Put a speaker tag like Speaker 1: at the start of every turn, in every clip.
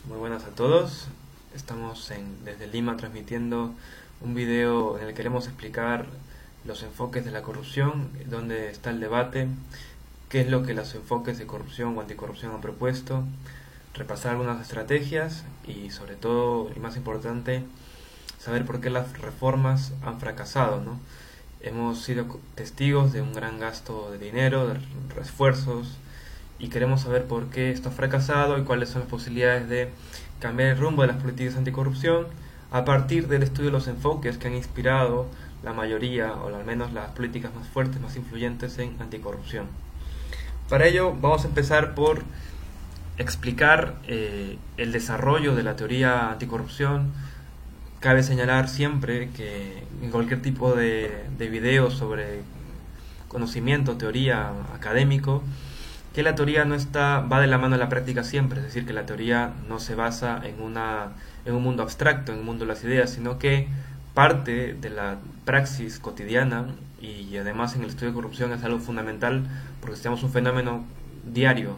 Speaker 1: Muy buenas a todos. Estamos desde Lima transmitiendo un video en el que queremos explicar los enfoques de la corrupción, dónde está el debate, qué es lo que los enfoques de corrupción o anticorrupción han propuesto, repasar algunas estrategias y sobre todo, y más importante, saber por qué las reformas han fracasado, ¿no? Hemos sido testigos de un gran gasto de dinero, de esfuerzos, y queremos saber por qué esto ha fracasado y cuáles son las posibilidades de cambiar el rumbo de las políticas anticorrupción a partir del estudio de los enfoques que han inspirado la mayoría, o al menos las políticas más fuertes, más influyentes en anticorrupción. Para ello vamos a empezar por explicar el desarrollo de la teoría anticorrupción. Cabe señalar siempre que en cualquier tipo de video sobre conocimiento, teoría académico, que la teoría no va de la mano de la práctica siempre, es decir, que la teoría no se basa en un mundo abstracto, en un mundo de las ideas, sino que parte de la praxis cotidiana, y además en el estudio de corrupción es algo fundamental porque estudiamos un fenómeno diario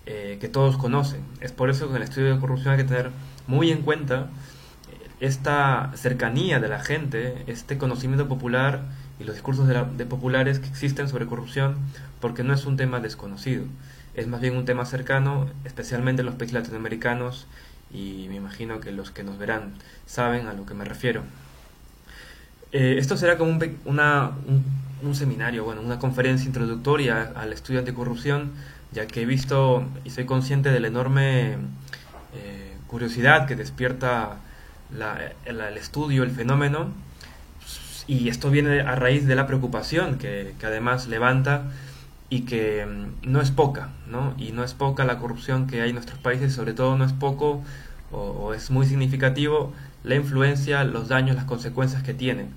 Speaker 1: que todos conocen. Es por eso que en el estudio de corrupción hay que tener muy en cuenta esta cercanía de la gente, este conocimiento popular y los discursos de populares que existen sobre corrupción, porque no es un tema desconocido, es más bien un tema cercano, especialmente en los países latinoamericanos, y me imagino que los que nos verán saben a lo que me refiero. Esto será como un seminario, bueno, una conferencia introductoria al estudio anticorrupción, ya que he visto y soy consciente de la enorme curiosidad que despierta el estudio, el fenómeno, y esto viene a raíz de la preocupación que además levanta, y que no es poca, ¿no? Y no es poca la corrupción que hay en nuestros países, sobre todo no es poco o es muy significativo la influencia, los daños, las consecuencias que tiene.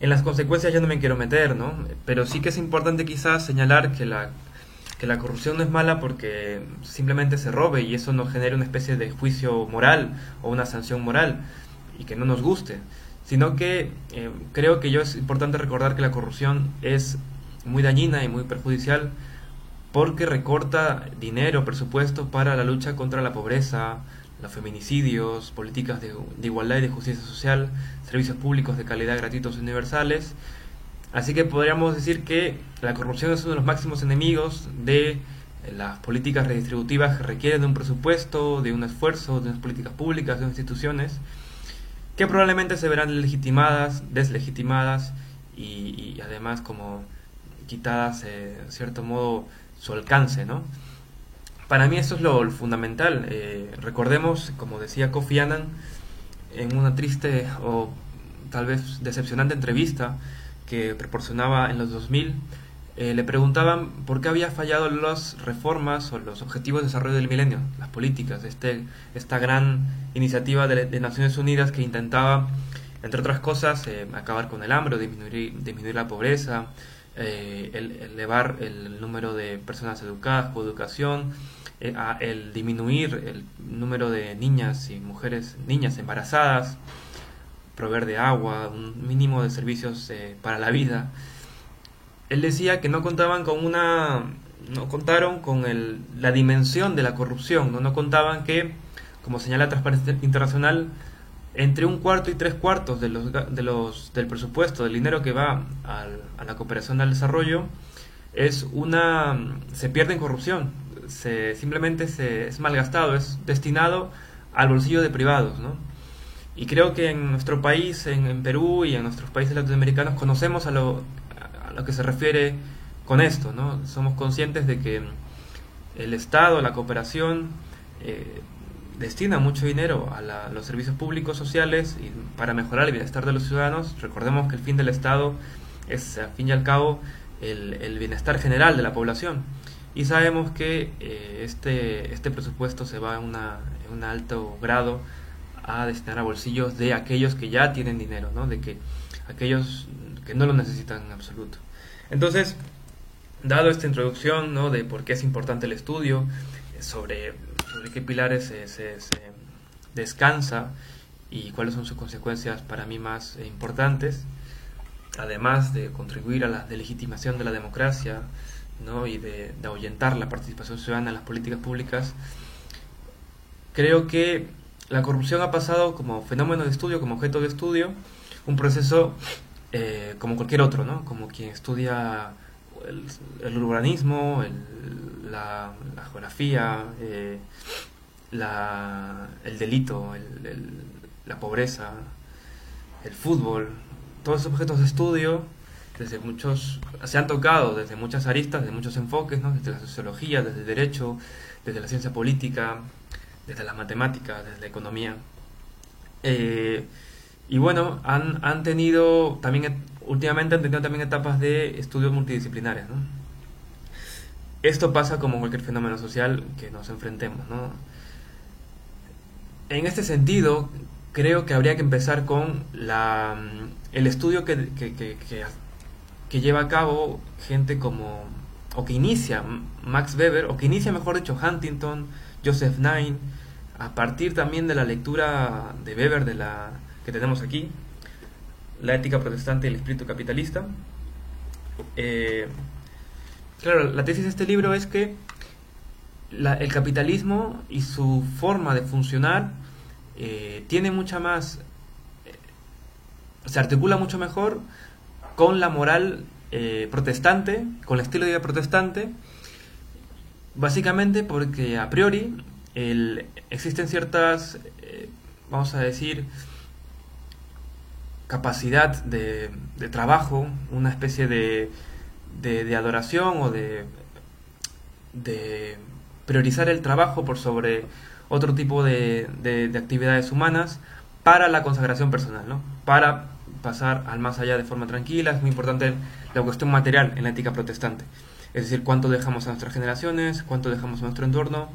Speaker 1: En las consecuencias ya no me quiero meter, ¿no? Pero sí que es importante quizás señalar que la corrupción no es mala porque simplemente se robe y eso nos genera una especie de juicio moral o una sanción moral y que no nos guste, sino que creo que es importante recordar que la corrupción es muy dañina y muy perjudicial porque recorta dinero, presupuesto para la lucha contra la pobreza, los feminicidios, políticas de igualdad y de justicia social, servicios públicos de calidad gratuitos y universales. Así que podríamos decir que la corrupción es uno de los máximos enemigos de las políticas redistributivas que requieren de un presupuesto, de un esfuerzo, de unas políticas públicas, de unas instituciones, que probablemente se verán deslegitimadas y además como quitadas, de cierto modo, su alcance, ¿no? Para mí esto es lo fundamental. Recordemos, como decía Kofi Annan, en una triste o tal vez decepcionante entrevista que proporcionaba en los 2000, le preguntaban por qué había fallado las reformas o los objetivos de desarrollo del milenio, las políticas, esta gran iniciativa de Naciones Unidas que intentaba, entre otras cosas, acabar con el hambre, disminuir la pobreza, elevar el número de personas educadas, con educación, el disminuir el número de niñas y niñas embarazadas, proveer de agua, un mínimo de servicios para la vida. Él decía que no contaron con la dimensión de la corrupción, no contaban que, como señala Transparencia Internacional, entre un cuarto y tres cuartos del presupuesto, del dinero que va a la cooperación al desarrollo, se pierde en corrupción, simplemente es malgastado, es destinado al bolsillo de privados, ¿no? Y creo que en nuestro país, en Perú y en nuestros países latinoamericanos, conocemos a lo que se refiere con esto, ¿no? Somos conscientes de que el Estado, la cooperación, destina mucho dinero a los servicios públicos sociales y para mejorar el bienestar de los ciudadanos. Recordemos que el fin del Estado es, al fin y al cabo, el bienestar general de la población. Y sabemos que este presupuesto se va en un alto grado a destinar a bolsillos de aquellos que ya tienen dinero, ¿no? De que aquellos que no lo necesitan en absoluto. Entonces, dado esta introducción, ¿no?, de por qué es importante el estudio, sobre qué pilares se descansa y cuáles son sus consecuencias para mí más importantes, además de contribuir a la delegitimación de la democracia, ¿no?, y de ahuyentar la participación ciudadana en las políticas públicas, creo que la corrupción ha pasado como fenómeno de estudio, como objeto de estudio, un proceso como cualquier otro, ¿no? Como quien estudia el, el urbanismo, la geografía, el delito, la pobreza, el fútbol, todos esos objetos de estudio se han tocado desde muchas aristas, desde muchos enfoques, ¿no? Desde la sociología, desde el derecho, desde la ciencia política, desde las matemáticas, desde la economía. Y bueno, han tenido también, últimamente han tenido también etapas de estudios multidisciplinares, ¿no? Esto pasa como cualquier fenómeno social que nos enfrentemos, ¿no? En este sentido, creo que habría que empezar con el estudio que lleva a cabo gente como, o que inicia Max Weber, o que inicia, mejor dicho, Huntington, Joseph Nye, a partir también de la lectura de Weber que tenemos aquí, La ética protestante y el espíritu capitalista. Claro, la tesis de este libro es que el capitalismo y su forma de funcionar tiene mucha más, se articula mucho mejor con la moral protestante, con el estilo de vida protestante, básicamente porque a priori existen ciertas, vamos a decir, capacidad de trabajo, una especie de adoración o de priorizar el trabajo por sobre otro tipo de actividades humanas para la consagración personal, ¿no? Para pasar al más allá de forma tranquila. Es muy importante la cuestión material en la ética protestante, es decir, cuánto dejamos a nuestras generaciones, cuánto dejamos a nuestro entorno.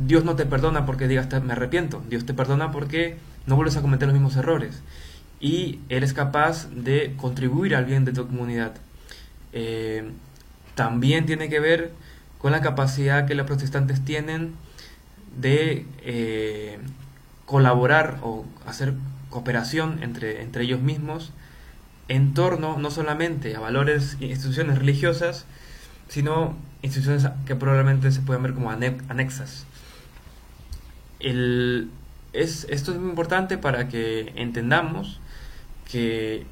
Speaker 1: Dios no te perdona porque digas me arrepiento, Dios te perdona porque no vuelves a cometer los mismos errores y eres capaz de contribuir al bien de tu comunidad. También tiene que ver con la capacidad que los protestantes tienen de colaborar o hacer cooperación entre ellos mismos en torno no solamente a valores e instituciones religiosas, sino instituciones que probablemente se puedan ver como anexas. Esto es muy importante para que entendamos que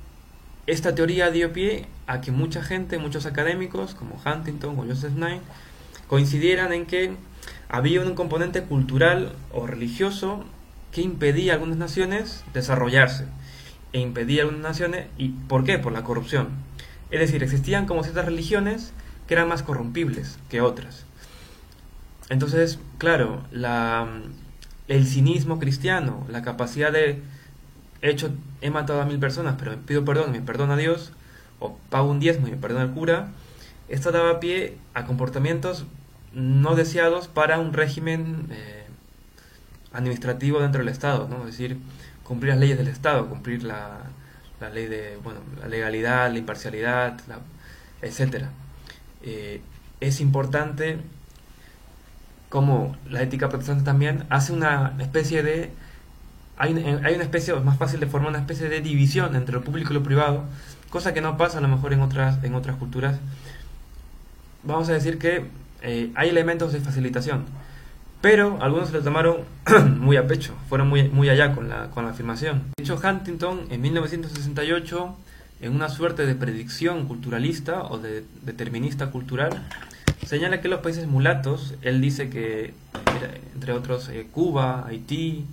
Speaker 1: esta teoría dio pie a que mucha gente, muchos académicos como Huntington o Joseph Nye, coincidieran en que había un componente cultural o religioso que impedía a algunas naciones desarrollarse e impedía a algunas naciones, ¿y por qué? Por la corrupción. Es decir, existían como ciertas religiones que eran más corrompibles que otras. Entonces, claro, el cinismo cristiano, la capacidad de he matado a 1000 personas, pero pido perdón y me perdona Dios, o pago un diezmo y me perdona el cura, esto daba pie a comportamientos no deseados para un régimen administrativo dentro del Estado, ¿no? Es decir, cumplir las leyes del Estado, cumplir la ley de, bueno, la legalidad, la imparcialidad, etcétera. Es importante como la ética protestante también hace una especie de hay una especie, o es más fácil de formar una especie de división entre lo público y lo privado, cosa que no pasa a lo mejor en otras culturas. Vamos a decir que hay elementos de facilitación, pero algunos se lo tomaron muy a pecho, fueron muy allá con la afirmación. De hecho, Huntington en 1968, en una suerte de predicción culturalista o de determinista cultural, señala que los países mulatos, él dice que, entre otros, Cuba, Haití,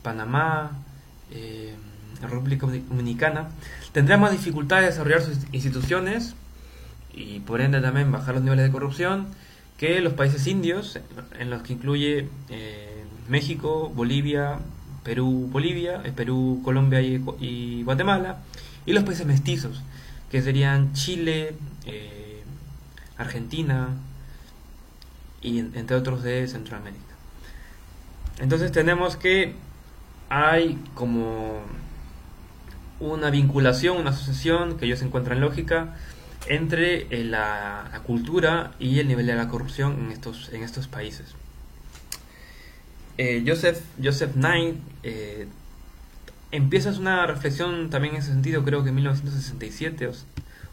Speaker 1: Panamá, República Dominicana, tendrán más dificultad de desarrollar sus instituciones y por ende también bajar los niveles de corrupción que los países indios, en los que incluye México, Bolivia, Perú, Colombia y Guatemala, y los países mestizos, que serían Chile, Argentina y entre otros de Centroamérica. Entonces tenemos que hay como una vinculación, una asociación que ellos encuentran lógica entre la cultura y el nivel de la corrupción en estos países. Joseph Nye empieza una reflexión también en ese sentido, creo que en 1967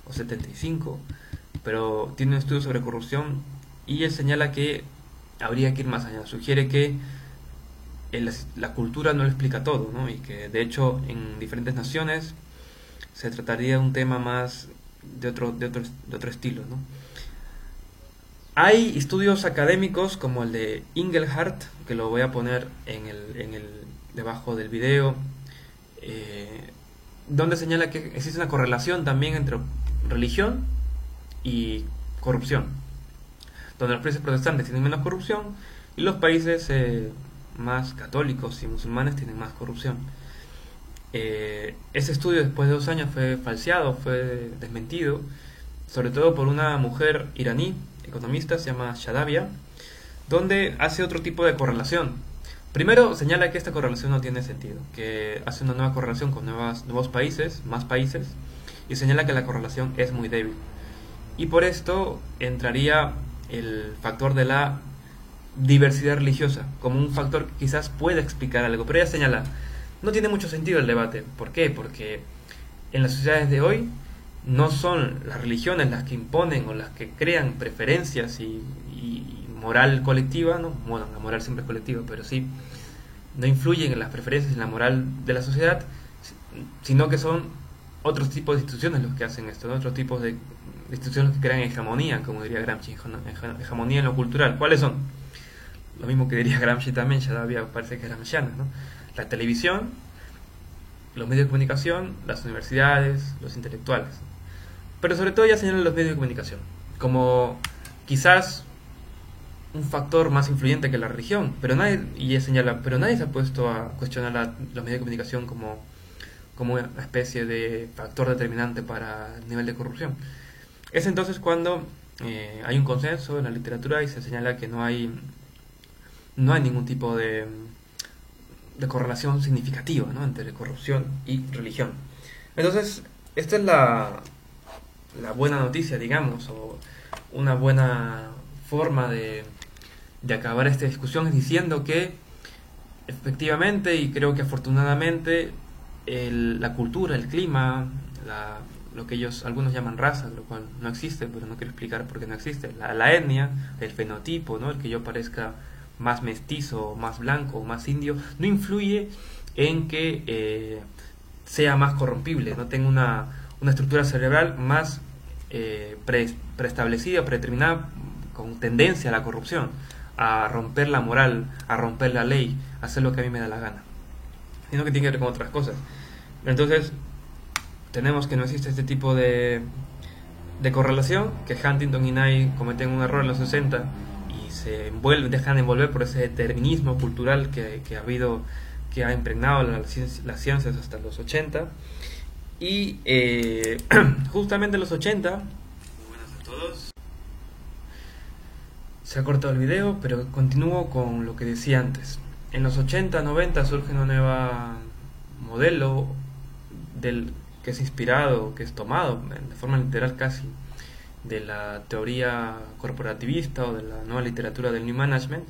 Speaker 1: o 75, pero tiene un estudio sobre corrupción y él señala que habría que ir más allá. Sugiere que la cultura no lo explica todo, ¿no? Y que de hecho en diferentes naciones se trataría de un tema más de otro estilo, ¿no? Hay estudios académicos como el de Inglehart, que lo voy a poner debajo del video, donde señala que existe una correlación también entre religión y corrupción, donde los países protestantes tienen menos corrupción y los países más católicos y musulmanes tienen más corrupción. Ese estudio después de 2 años fue falseado, fue desmentido, sobre todo por una mujer iraní, economista, se llama Shadavia, donde hace otro tipo de correlación. Primero señala que esta correlación no tiene sentido, que hace una nueva correlación con nuevos países, más países, y señala que la correlación es muy débil. Y por esto entraría el factor de la diversidad religiosa como un factor que quizás pueda explicar algo, pero ella señala, no tiene mucho sentido el debate. ¿Por qué? Porque en las sociedades de hoy no son las religiones las que imponen o las que crean preferencias y moral colectiva, ¿no? Bueno, la moral siempre es colectiva, pero sí, no influyen en las preferencias y en la moral de la sociedad, sino que son otros tipos de instituciones los que hacen esto, ¿no? Otros tipos de instituciones que crean hegemonía, como diría Gramsci, hegemonía en lo cultural. ¿Cuáles son? Lo mismo que diría Gramsci también, ya todavía parece que es gramsciana, ¿no? La televisión, los medios de comunicación, las universidades, los intelectuales. Pero sobre todo ya señalan los medios de comunicación como quizás un factor más influyente que la religión, pero nadie se ha puesto a cuestionar los medios de comunicación como una especie de factor determinante para el nivel de corrupción. Es entonces cuando hay un consenso en la literatura y se señala que no hay ningún tipo de correlación significativa, ¿no?, entre corrupción y religión. Entonces, esta es la buena noticia, digamos, o una buena forma de acabar esta discusión, es diciendo que efectivamente, y creo que afortunadamente, la cultura, el clima, lo que algunos llaman raza, lo cual no existe, pero no quiero explicar por qué no existe, la etnia, el fenotipo, ¿no?, el que yo parezca más mestizo, más blanco, más indio, no influye en que sea más corrompible, no tenga una estructura cerebral más preestablecida, predeterminada, con tendencia a la corrupción, a romper la moral, a romper la ley, a hacer lo que a mí me da la gana, sino que tiene que ver con otras cosas. Entonces, tenemos que no existe este tipo de correlación, que Huntington y Nye cometen un error en los 60 y se dejan envolver por ese determinismo cultural que ha impregnado las ciencias hasta los 80. Y justamente en los 80, buenas a todos, se ha cortado el video, pero continúo con lo que decía antes. En los 80, 90 surge una nueva modelo que es inspirado, que es tomado de forma literal casi de la teoría corporativista o de la nueva literatura del New Management,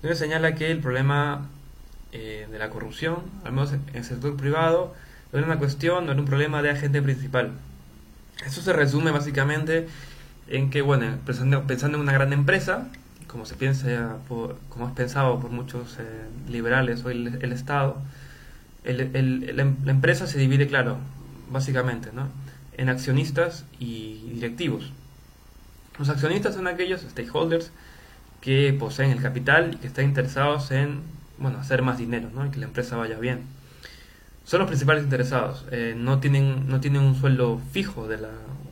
Speaker 1: donde señala que el problema de la corrupción, al menos en el sector privado, no era una cuestión, no era un problema de agente principal. Eso se resume básicamente en que, bueno, pensando en una gran empresa, como se piensa, como es pensado por muchos liberales hoy el Estado, la empresa se divide, claro, básicamente, ¿no?, en accionistas y directivos. Los accionistas son aquellos stakeholders que poseen el capital y que están interesados en, bueno, hacer más dinero, ¿no?, y que la empresa vaya bien. Son los principales interesados. No tienen un sueldo fijo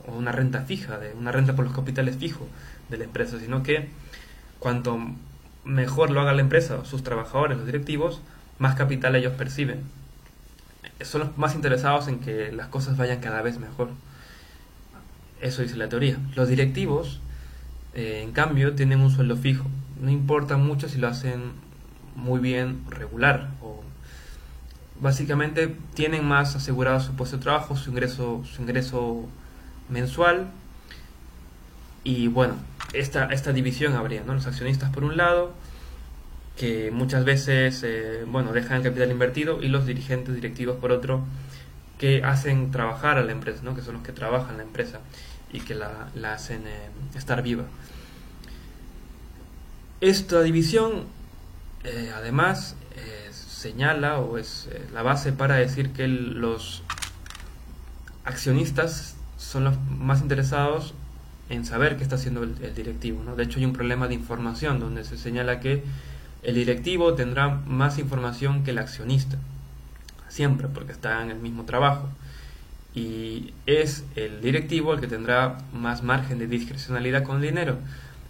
Speaker 1: o una renta fija, una renta por los capitales fijo de la empresa, sino que cuanto mejor lo haga la empresa o sus trabajadores, los directivos, más capital ellos perciben. Son los más interesados en que las cosas vayan cada vez mejor. Eso dice la teoría. Los directivos, en cambio, tienen un sueldo fijo. No importa mucho si lo hacen muy bien, regular, o básicamente tienen más asegurado su puesto de trabajo, su ingreso mensual. Y bueno, esta división habría, ¿no?, los accionistas por un lado, que muchas veces dejan el capital invertido, y los dirigentes directivos por otro, que hacen trabajar a la empresa, ¿no?, que son los que trabajan en la empresa y que la hacen estar viva. Esta división, además, señala o es la base para decir que los accionistas son los más interesados en saber qué está haciendo el directivo, ¿no? De hecho, hay un problema de información donde se señala que el directivo tendrá más información que el accionista, siempre, porque está en el mismo trabajo. Y es el directivo el que tendrá más margen de discrecionalidad con el dinero,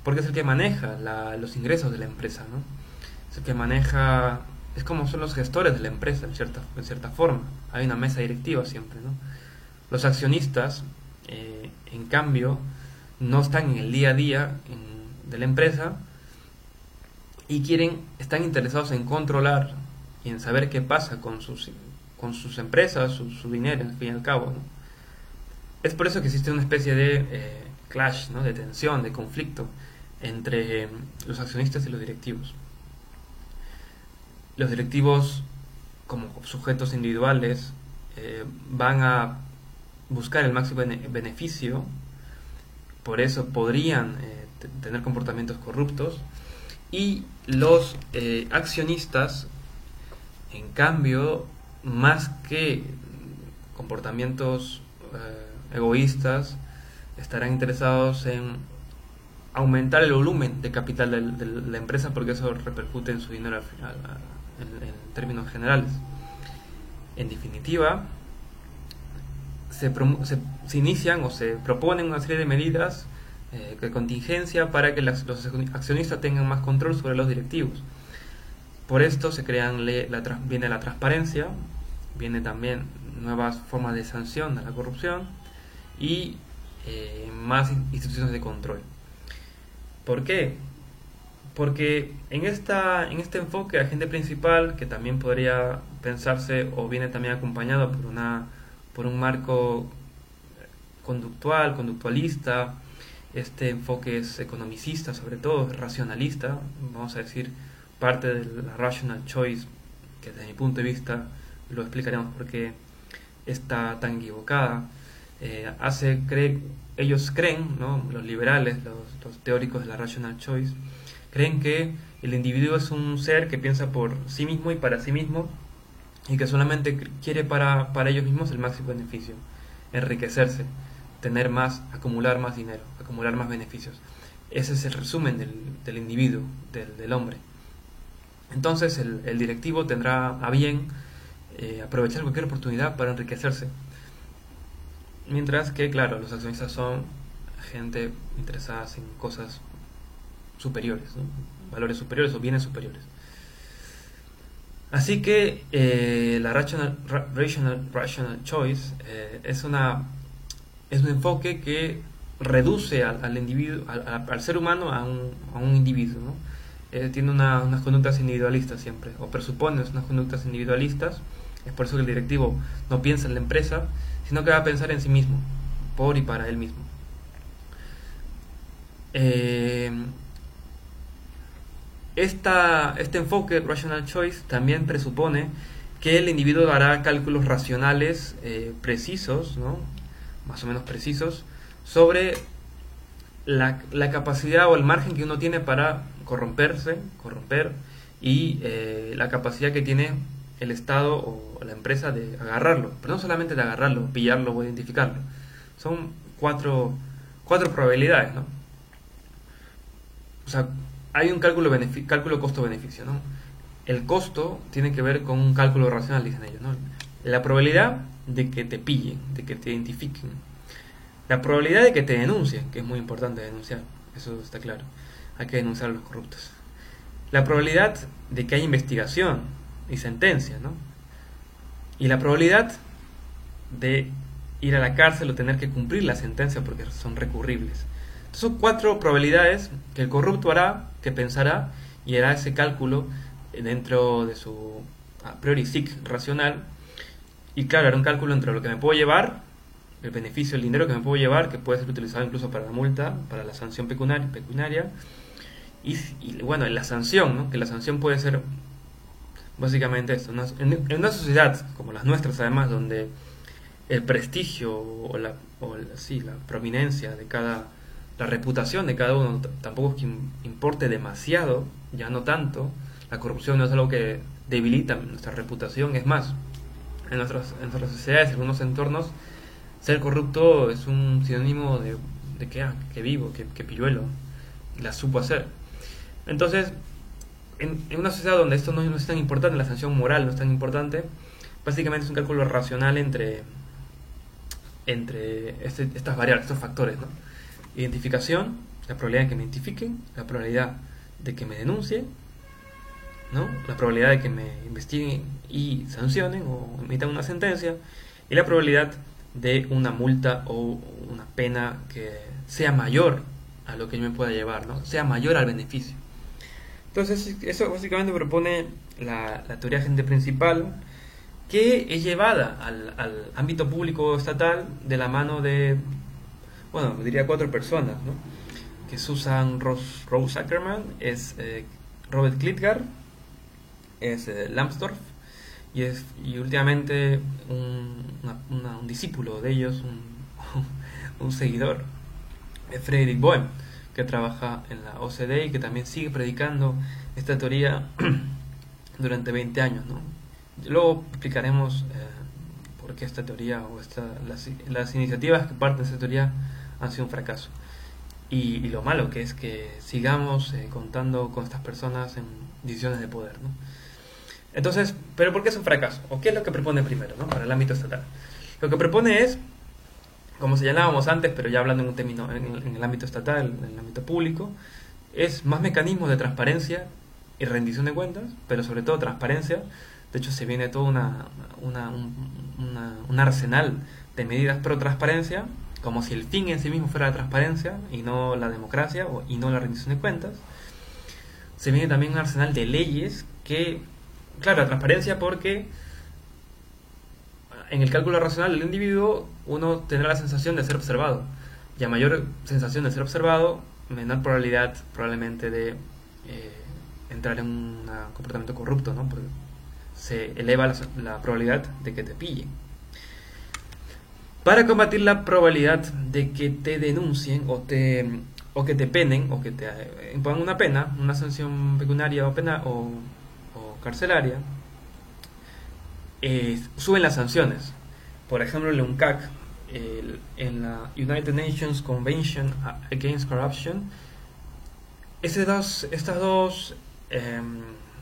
Speaker 1: porque es el que maneja los ingresos de la empresa, ¿no? Es el que maneja, es como son los gestores de la empresa, en cierta forma. Hay una mesa directiva siempre, ¿no? Los accionistas, en cambio, no están en el día a día de la empresa y están interesados en controlar y en saber qué pasa con sus empresas, su dinero, al fin y al cabo, ¿no? Es por eso que existe una especie de clash, ¿no? De tensión, de conflicto entre los accionistas y los directivos. Los directivos, como sujetos individuales, van a buscar el máximo beneficio, por eso podrían tener comportamientos corruptos, y los accionistas, en cambio, más que comportamientos egoístas, estarán interesados en aumentar el volumen de capital de la empresa, porque eso repercute en su dinero al final, en términos generales. En definitiva, se inician o se proponen una serie de medidas de contingencia para que los accionistas tengan más control sobre los directivos. Por esto se crean viene la transparencia, viene también nuevas formas de sanción a la corrupción y más instituciones de control. ¿Por qué? Porque en este enfoque, agente principal, que también podría pensarse o viene también acompañado por un marco conductualista, este enfoque es economicista, sobre todo es racionalista, vamos a decir, parte de la rational choice, que desde mi punto de vista lo explicaremos por qué está tan equivocada. Ellos creen, ¿no? Los liberales, los teóricos de la rational choice, creen que el individuo es un ser que piensa por sí mismo y para sí mismo, y que solamente quiere para ellos mismos el máximo beneficio, enriquecerse, tener más, acumular más dinero, acumular más beneficios. Ese es el resumen del individuo, del hombre. Entonces el directivo tendrá a bien aprovechar cualquier oportunidad para enriquecerse. Mientras que, claro, los accionistas son gente interesada en cosas superiores, ¿no? Valores superiores o bienes superiores. Así que la rational choice es un enfoque que reduce al individuo, al ser humano a un individuo, ¿no? Tiene unas conductas individualistas siempre, o presupone unas conductas individualistas. Es por eso que el directivo no piensa en la empresa, sino que va a pensar en sí mismo, por y para él mismo. Este enfoque, rational choice, también presupone que el individuo hará cálculos racionales precisos, ¿no? Más o menos precisos, sobre la capacidad o el margen que uno tiene para corromper, y la capacidad que tiene el Estado o la empresa de agarrarlo, pero no solamente de agarrarlo, pillarlo o identificarlo. Son cuatro probabilidades, ¿no? O sea, hay un cálculo costo-beneficio, ¿no? El costo tiene que ver con un cálculo racional, dicen ellos, ¿no? La probabilidad de que te pillen, de que te identifiquen. La probabilidad de que te denuncien, que es muy importante denunciar, eso está claro. Hay que denunciar a los corruptos. La probabilidad de que haya investigación y sentencia, ¿no? Y la probabilidad de ir a la cárcel o tener que cumplir la sentencia porque son recurribles. Entonces son 4 probabilidades que el corrupto hará, que pensará y hará ese cálculo dentro de su a priori SIC racional. Y claro, hará un cálculo entre lo que me puedo llevar, el beneficio, el dinero que me puedo llevar, que puede ser utilizado incluso para la multa, para la sanción pecuniaria, y bueno, la sanción, ¿no? Que la sanción puede ser básicamente esto. En una sociedad como las nuestras, además, donde el prestigio o la prominencia de cada la reputación de cada uno tampoco es que importe demasiado, ya no tanto. La corrupción no es algo que debilita nuestra reputación, es más, en nuestras sociedades, en algunos entornos, ser corrupto es un sinónimo de que vivo, que pilluelo, la supo hacer. Entonces, en una sociedad donde esto no es tan importante, la sanción moral no es tan importante, básicamente es un cálculo racional entre estas variables, estos factores, ¿no? Identificación, la probabilidad de que me identifiquen, la probabilidad de que me denuncien, ¿no? La probabilidad de que me investiguen y sancionen o emitan una sentencia, y la probabilidad de una multa o una pena que sea mayor a lo que yo me pueda llevar, ¿no? Sea mayor al beneficio. Entonces, eso básicamente propone la teoría agente principal, que es llevada al ámbito público estatal de la mano de, bueno, diría 4 personas, ¿no? Que Susan Rose Ackerman, es Robert Klitgar, es Lambsdorff, y últimamente un discípulo de ellos, un seguidor, Frederick Boehm, que trabaja en la OCDE y que también sigue predicando esta teoría durante 20 años, ¿no? Luego explicaremos por qué esta teoría o las iniciativas que parten de esta teoría han sido un fracaso. Y lo malo que es que sigamos contando con estas personas en decisiones de poder, ¿no? Entonces, ¿pero por qué es un fracaso? ¿O qué es lo que propone primero, ¿no? Para el ámbito estatal. Lo que propone es, como señalábamos antes, pero ya hablando en un término en el ámbito estatal, en el ámbito público, es más mecanismos de transparencia y rendición de cuentas, pero sobre todo transparencia. De hecho, se viene todo un arsenal de medidas pro transparencia, como si el fin en sí mismo fuera la transparencia y no la democracia y no la rendición de cuentas. Se viene también un arsenal de leyes que, claro, la transparencia, porque en el cálculo racional del individuo uno tendrá la sensación de ser observado, y a mayor sensación de ser observado, menor probabilidad probablemente de entrar en un comportamiento corrupto, ¿no? Porque se eleva la probabilidad de que te pillen. Para combatir la probabilidad de que te denuncien o que te penen o que te impongan una pena, una sanción pecuniaria o carcelaria, suben las sanciones. Por ejemplo, en la UNCAC, en la United Nations Convention Against Corruption, estos dos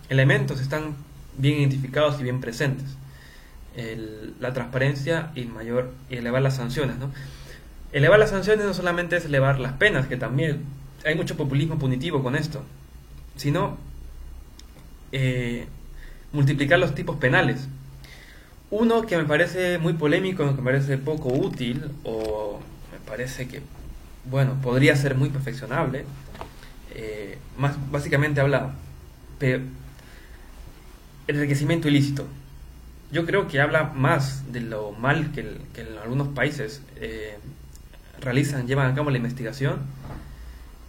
Speaker 1: elementos están bien identificados y bien presentes. La transparencia y elevar las sanciones, ¿no? Elevar las sanciones no solamente es elevar las penas, que también hay mucho populismo punitivo con esto, sino multiplicar los tipos penales. Uno que me parece muy polémico, que me parece poco útil, o me parece que, bueno, podría ser muy perfeccionable, básicamente habla el enriquecimiento ilícito. Yo creo que habla más de lo mal que en algunos países llevan a cabo la investigación,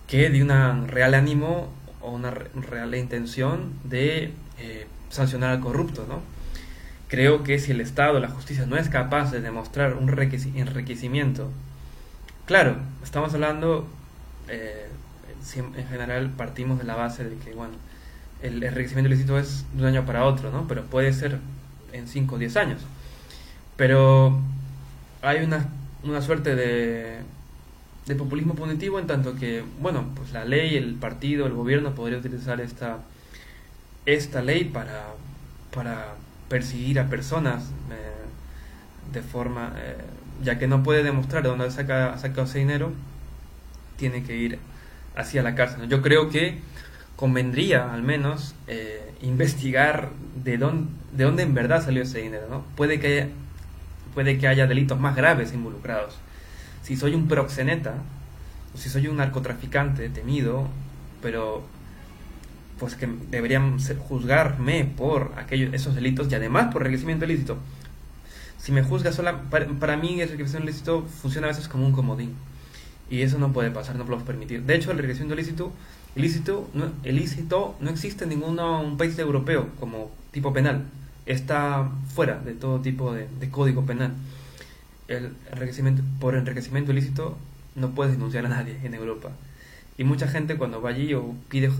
Speaker 1: que de un real ánimo o una real intención de sancionar al corrupto, ¿no? Creo que si el Estado, la justicia, no es capaz de demostrar un enriquecimiento, claro, estamos hablando, en general partimos de la base de que, bueno, el enriquecimiento ilícito es de un año para otro, ¿no? Pero puede ser en 5 o 10 años. Pero hay una suerte de populismo punitivo, en tanto que, bueno, pues la ley, el partido, el gobierno podría utilizar esta ley para perseguir a personas de forma, ya que no puede demostrar de dónde ha sacado ese dinero, tiene que ir hacia la cárcel, ¿no? Yo creo que convendría al menos investigar de dónde en verdad salió ese dinero, ¿no? Puede que haya delitos más graves involucrados. Si soy un proxeneta, o si soy un narcotraficante temido, pero pues que deberían juzgarme por esos delitos y además por enriquecimiento ilícito. Si me juzga para mí el enriquecimiento ilícito funciona a veces como un comodín, y eso no puede pasar, no podemos permitir. De hecho, el enriquecimiento ilícito no existe en un país europeo como tipo penal, está fuera de todo tipo de código penal. El enriquecimiento ilícito no puedes denunciar a nadie en Europa. Y mucha gente cuando va allí o pide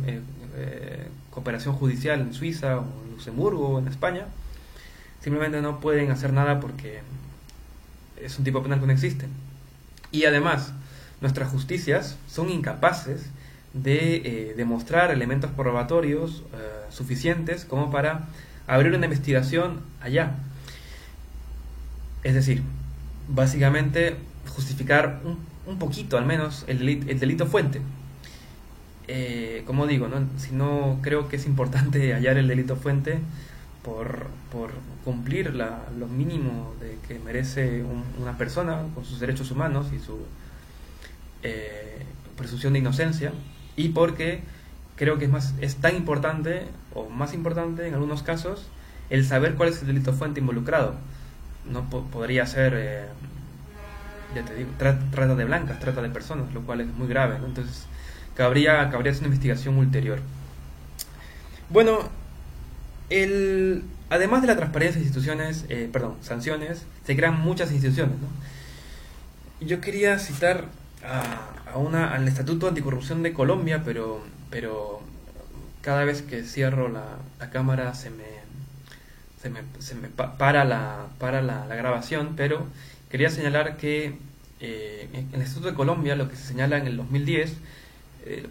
Speaker 1: cooperación judicial en Suiza o en Luxemburgo o en España, simplemente no pueden hacer nada porque es un tipo penal que no existe. Y además, nuestras justicias son incapaces de demostrar elementos probatorios suficientes como para abrir una investigación allá. Es decir, básicamente justificar un poquito al menos el delito fuente. Como digo, ¿no? Si no, creo que es importante hallar el delito fuente por cumplir lo mínimo de que merece una persona con sus derechos humanos y su presunción de inocencia, y porque creo que es tan importante o más importante en algunos casos el saber cuál es el delito fuente involucrado. No podría ser ya te digo, trata de blancas, trata de personas, lo cual es muy grave, ¿no? Entonces cabría hacer una investigación ulterior. Bueno, además de la transparencia de instituciones, sanciones, se crean muchas instituciones, ¿no? Yo quería citar al Estatuto Anticorrupción de Colombia, pero cada vez que cierro la cámara se me para la grabación, pero quería señalar que en el Estatuto de Colombia lo que se señala en el 2010,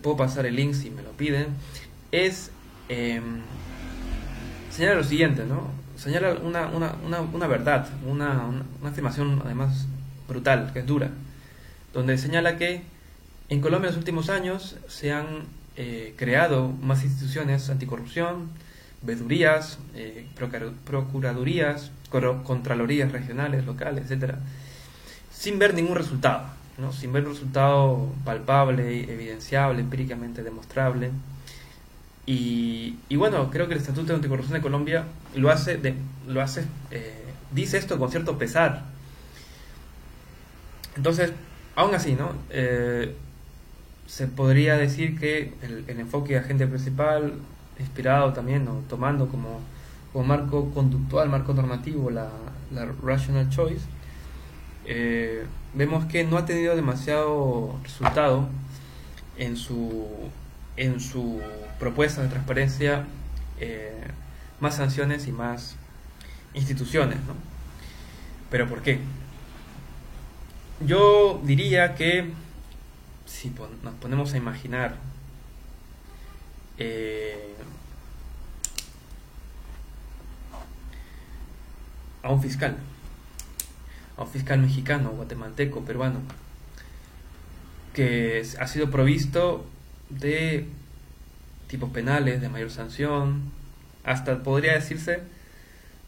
Speaker 1: puedo pasar el link si me lo piden, es señala lo siguiente, ¿no? Señala una verdad, una afirmación además brutal, que es dura, donde señala que en Colombia en los últimos años se han creado más instituciones anticorrupción, veedurías, procuradurías, contralorías regionales, locales, etcétera, sin ver ningún resultado, ¿no? Sin ver un resultado palpable, evidenciable, empíricamente demostrable. Y bueno, creo que el Estatuto de Anticorrupción de Colombia dice esto con cierto pesar. Entonces, aún así, ¿no? Se podría decir que el enfoque de agente principal, inspirado también, ¿no?, tomando como marco conductual, marco normativo la Rational Choice, vemos que no ha tenido demasiado resultado en su propuesta de transparencia, más sanciones y más instituciones, ¿no? ¿Pero por qué? Yo diría que si nos ponemos a imaginar a un fiscal mexicano, guatemalteco, peruano, que ha sido provisto de tipos penales de mayor sanción, hasta podría decirse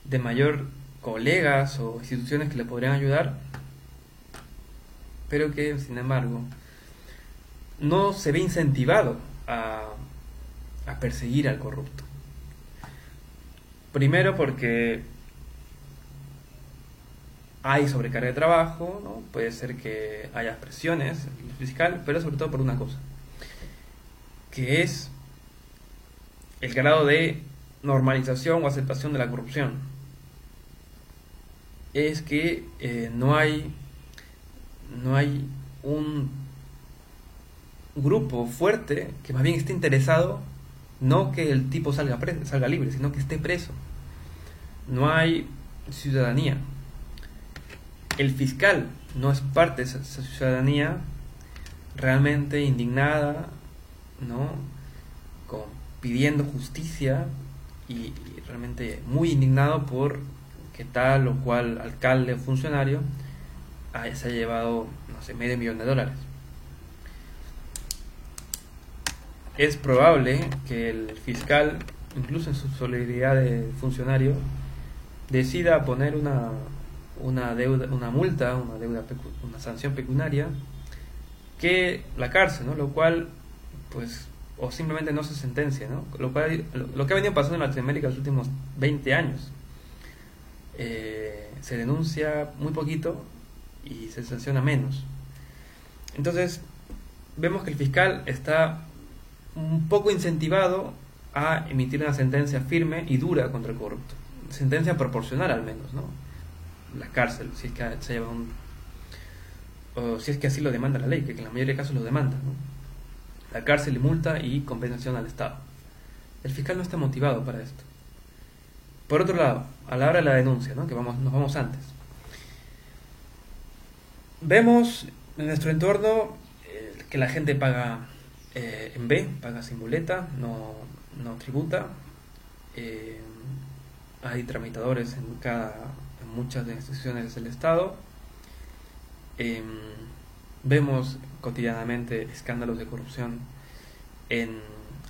Speaker 1: de mayor colegas o instituciones que le podrían ayudar, pero que sin embargo no se ve incentivado a perseguir al corrupto. Primero porque hay sobrecarga de trabajo, ¿no? Puede ser que haya presiones fiscal, pero sobre todo por una cosa, que es el grado de normalización o aceptación de la corrupción. Es que no hay un grupo fuerte que más bien esté interesado, no que el tipo salga libre, sino que esté preso. No hay ciudadanía. El fiscal no es parte de esa ciudadanía realmente indignada, ¿no?, pidiendo justicia y realmente muy indignado por que tal o cual alcalde o funcionario se ha llevado, no sé, $500,000. Es probable que el fiscal, incluso en su solidaridad de funcionario, decida poner una deuda, una multa, una sanción pecuniaria, que la cárcel, ¿no? Lo cual, pues, o simplemente no se sentencia, ¿no? Lo que ha venido pasando en Latinoamérica los últimos 20 años. Se denuncia muy poquito y se sanciona menos. Entonces, vemos que el fiscal está un poco incentivado a emitir una sentencia firme y dura contra el corrupto. Sentencia proporcional al menos, ¿no? La cárcel, si es que se lleva o si es que así lo demanda la ley, que en la mayoría de casos lo demanda, ¿no? La cárcel y multa y compensación al Estado. El fiscal no está motivado para esto. Por otro lado, a la hora de la denuncia, ¿no? Nos vamos antes. Vemos en nuestro entorno que la gente paga en B, paga sin boleta, no tributa. Hay tramitadores en muchas de las instituciones del Estado. Vemos cotidianamente escándalos de corrupción en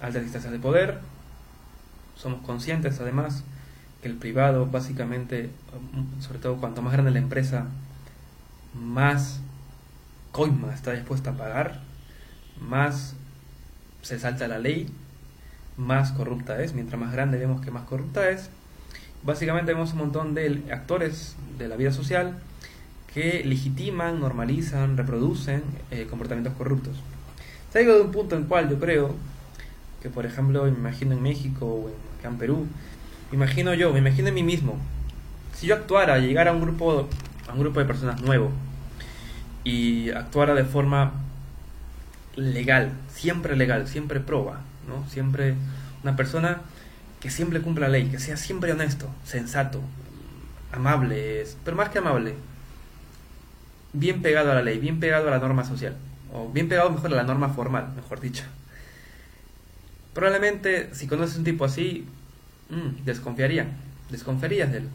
Speaker 1: altas instancias de poder. Somos conscientes, además, que el privado, básicamente, sobre todo cuanto más grande la empresa, más coima está dispuesta a pagar, más se salta la ley, más corrupta es. Mientras más grande vemos que más corrupta es. Básicamente vemos un montón de actores de la vida social que legitiman, normalizan, reproducen comportamientos corruptos. Salgo de un punto en el cual yo creo que, por ejemplo, me imagino en México o acá en Perú, me imagino en mí mismo, si yo actuara, llegara a un grupo de personas nuevo y actuara de forma legal, siempre proba, ¿no? Siempre una persona que siempre cumpla la ley, que sea siempre honesto, sensato, amable, pero más que amable, bien pegado a la ley, bien pegado a la norma social, o bien pegado mejor a la norma formal, mejor dicho. Probablemente, si conoces un tipo así, desconfiarías de él.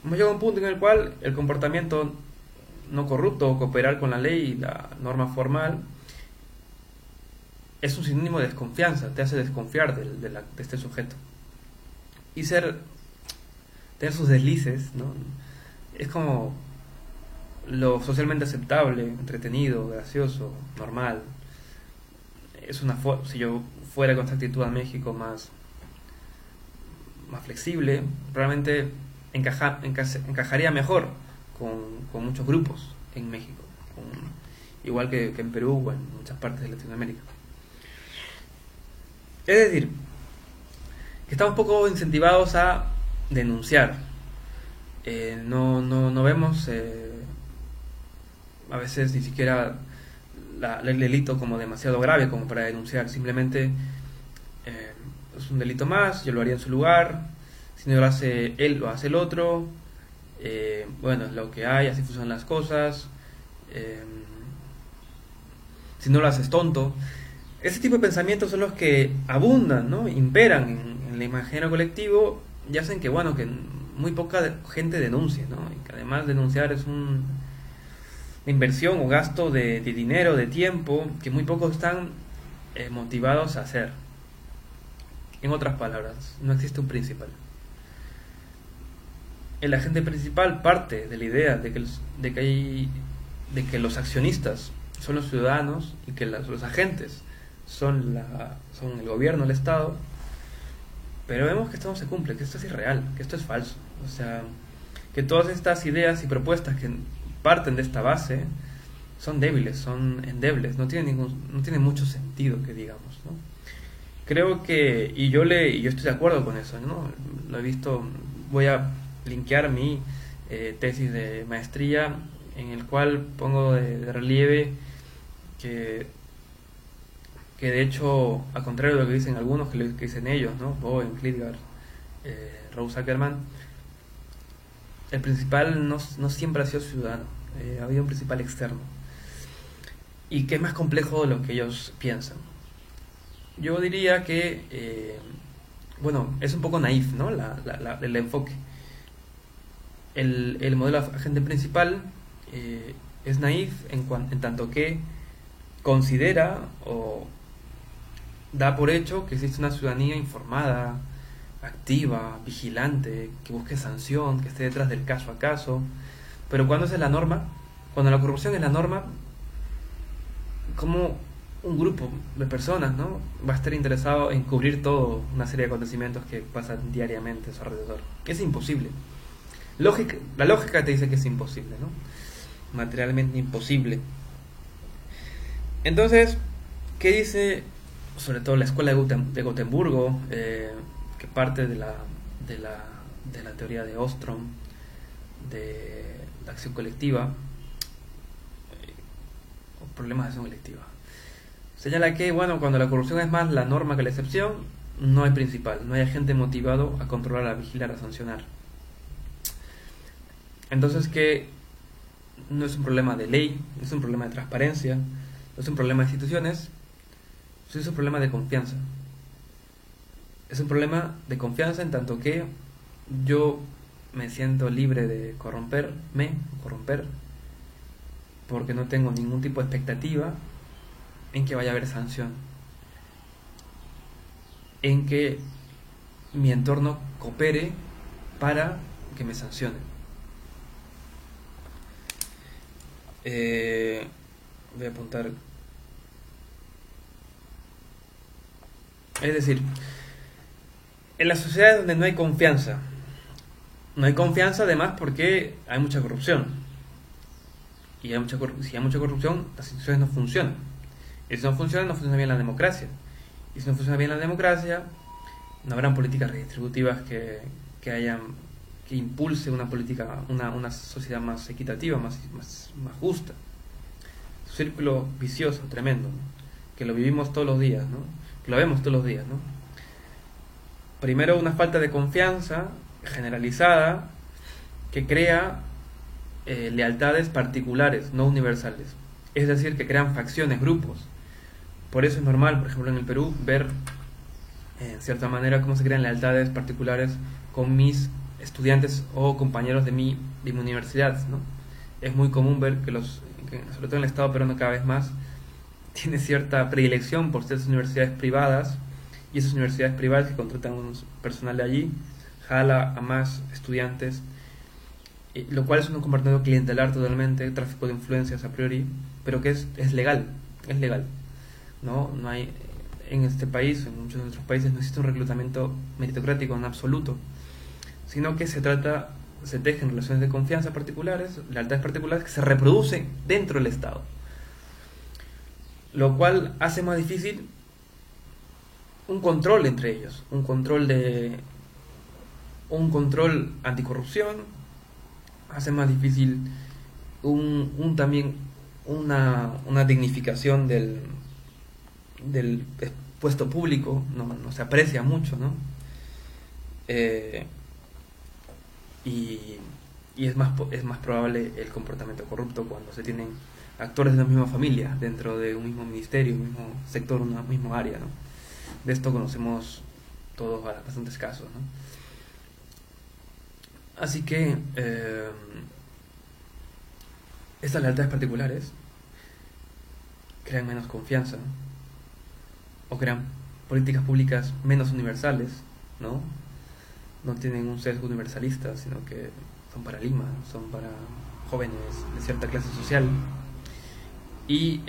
Speaker 1: Hemos llegado a un punto en el cual el comportamiento no corrupto o cooperar con la ley y la norma formal es un sinónimo de desconfianza, te hace desconfiar de este sujeto. Y tener sus deslices, ¿no? Es como lo socialmente aceptable, entretenido, gracioso, normal. Si yo fuera con esta actitud a México más flexible, probablemente encajaría mejor con muchos grupos en México, igual que en Perú o en muchas partes de Latinoamérica. Es decir, que estamos poco incentivados a denunciar. No vemos a veces ni siquiera el delito como demasiado grave como para denunciar. Simplemente es un delito más, yo lo haría en su lugar. Si no lo hace él, lo hace el otro. Bueno, es lo que hay, así funcionan las cosas. Si no lo haces, tonto. Ese tipo de pensamientos son los que abundan, ¿no? Imperan en el imaginario colectivo y hacen que muy poca gente denuncie, ¿no? Y que además denunciar es una inversión o gasto de dinero, de tiempo, que muy pocos están motivados a hacer. En otras palabras, no existe un principal. El agente principal parte de la idea de que los accionistas son los ciudadanos y que los agentes son el gobierno, el Estado, pero vemos que esto no se cumple, que esto es irreal, que esto es falso. O sea, que todas estas ideas y propuestas que parten de esta base son débiles, son endebles, no tienen mucho sentido, que digamos, ¿no? Creo que, y yo estoy de acuerdo con eso, ¿no? Lo he visto, voy a linkear mi tesis de maestría, en el cual pongo de relieve que de hecho, a contrario de lo que dicen algunos, que dicen ellos, ¿no? Bowen, Klitgaard, Rose Ackerman, el principal no siempre ha sido ciudadano, ha habido un principal externo, y que es más complejo de lo que ellos piensan. Yo diría que, es un poco naif, ¿no? El enfoque. El modelo agente principal es naif en tanto que considera o da por hecho que existe una ciudadanía informada, activa, vigilante, que busque sanción, que esté detrás del caso a caso. Pero cuando esa es la norma, cuando la corrupción es la norma, ¿cómo un grupo de personas, ¿no?, va a estar interesado en cubrir toda una serie de acontecimientos que pasan diariamente a su alrededor? Es imposible. La lógica te dice que es imposible, ¿no? Materialmente imposible. Entonces, ¿qué dice sobre todo la escuela de Gotemburgo, que parte de la teoría de Ostrom, de la acción colectiva, problemas de acción colectiva. Señala que, bueno, cuando la corrupción es más la norma que la excepción, no hay principal, no hay agente motivado a controlar, a vigilar, a sancionar. Entonces que no es un problema de ley, no es un problema de transparencia, no es un problema de instituciones, es un problema de confianza. Es un problema de confianza en tanto que yo me siento libre de corromper, porque no tengo ningún tipo de expectativa en que vaya a haber sanción, en que mi entorno coopere para que me sancionen. Voy a apuntar. Es decir, en las sociedades donde no hay confianza además porque hay mucha corrupción. Y si hay mucha corrupción, las instituciones no funcionan. Y si no funciona bien la democracia. Y si no funciona bien la democracia, no habrán políticas redistributivas que impulse una política, una sociedad más equitativa, más justa. Es un círculo vicioso, tremendo, ¿no? Que lo vivimos todos los días, ¿no? Que lo vemos todos los días, ¿no? Primero, una falta de confianza generalizada que crea lealtades particulares, no universales. Es decir, que crean facciones, grupos. Por eso es normal, por ejemplo, en el Perú, ver en cierta manera cómo se crean lealtades particulares con mis estudiantes o compañeros de mi universidad, ¿no? Es muy común ver que sobre todo en el Estado peruano cada vez más, tiene cierta predilección por ciertas universidades privadas, y esas universidades privadas que contratan un personal de allí jala a más estudiantes, lo cual es un comportamiento clientelar totalmente, tráfico de influencias a priori, pero que es legal, ¿no? No hay, en este país, en muchos de nuestros países, no existe un reclutamiento meritocrático en absoluto, sino que se tejen relaciones de confianza particulares, lealtades particulares que se reproducen dentro del Estado, lo cual hace más difícil un control entre ellos, un control anticorrupción, hace más difícil también una dignificación del puesto público, no se aprecia mucho, ¿no? Y es más probable el comportamiento corrupto cuando se tienen actores de la misma familia dentro de un mismo ministerio, un mismo sector, una misma área, ¿no? De esto conocemos todos bastantes casos, ¿no? Así que estas lealtades particulares crean menos confianza, ¿no? O crean políticas públicas menos universales, ¿no? No tienen un sesgo universalista, sino que son para Lima, son para jóvenes de cierta clase social. Y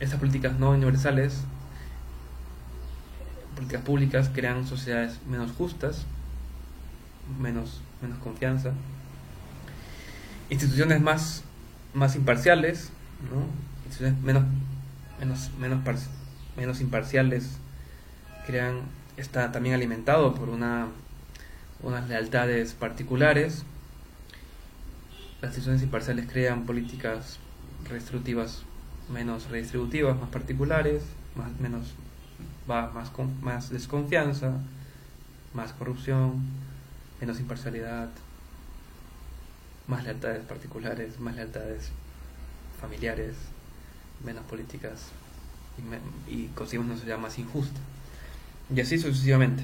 Speaker 1: estas políticas no universales, políticas públicas, crean sociedades menos justas, menos confianza, instituciones más imparciales, ¿no? Instituciones menos imparciales está también alimentado por unas lealtades particulares. Las instituciones imparciales crean políticas redistributivas menos redistributivas, más particulares, más desconfianza, más corrupción, menos imparcialidad, más lealtades particulares, más lealtades familiares, menos políticas y conseguimos una sociedad más injusta. Y así sucesivamente.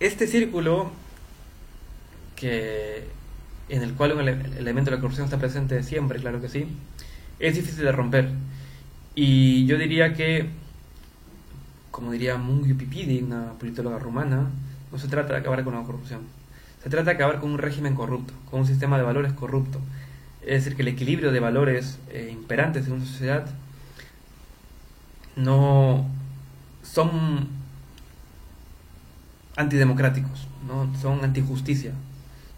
Speaker 1: Este círculo en el cual el elemento de la corrupción está presente siempre, claro que sí, es difícil de romper. Y yo diría que, como diría Mungiu Pipidi, una politóloga rumana, no se trata de acabar con la corrupción. Se trata de acabar con un régimen corrupto, con un sistema de valores corrupto. Es decir, que el equilibrio de valores imperantes en una sociedad no son antidemocráticos, ¿no? Son antijusticia,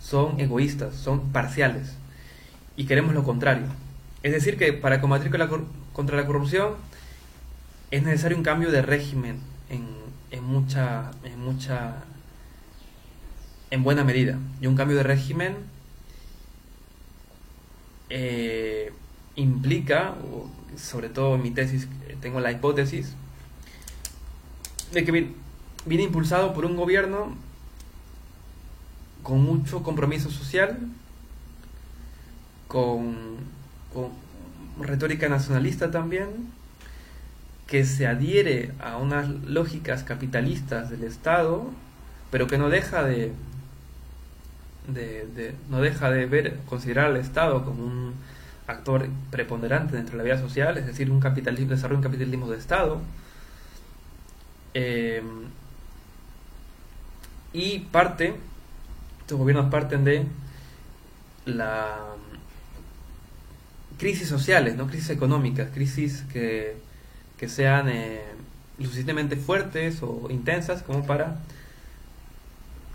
Speaker 1: son egoístas, son parciales, y queremos lo contrario. Es decir, que para combatir contra la corrupción es necesario un cambio de régimen en buena medida, y un cambio de régimen implica, sobre todo en mi tesis tengo la hipótesis, de que viene impulsado por un gobierno con mucho compromiso social, con, con retórica nacionalista también, que se adhiere a unas lógicas capitalistas del Estado, pero que no deja no deja de considerar al Estado como un actor preponderante dentro de la vida social, es decir, desarrollo un capitalismo de Estado. Y estos gobiernos parten de la crisis sociales, no crisis económicas, crisis que sean lo suficientemente fuertes o intensas como para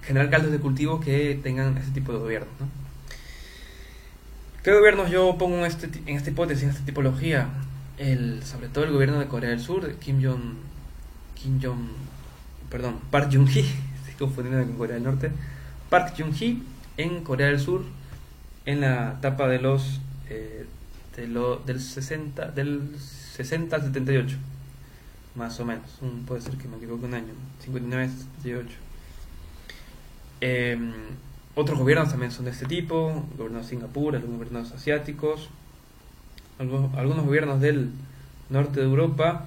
Speaker 1: generar caldos de cultivo que tengan ese tipo de gobiernos, ¿no? ¿Qué gobiernos yo pongo en esta hipótesis, en esta tipología? Sobre todo el gobierno de Corea del Sur, de Park Geun-hye, estoy confundiendo con Corea del Norte. Park Geun-hye en Corea del Sur en la etapa de del 60 al 78, más o menos. Puede ser que me equivoque un año, 59, 78. Otros gobiernos también son de este tipo, el gobierno de Singapur, algunos gobiernos asiáticos, algunos gobiernos del norte de Europa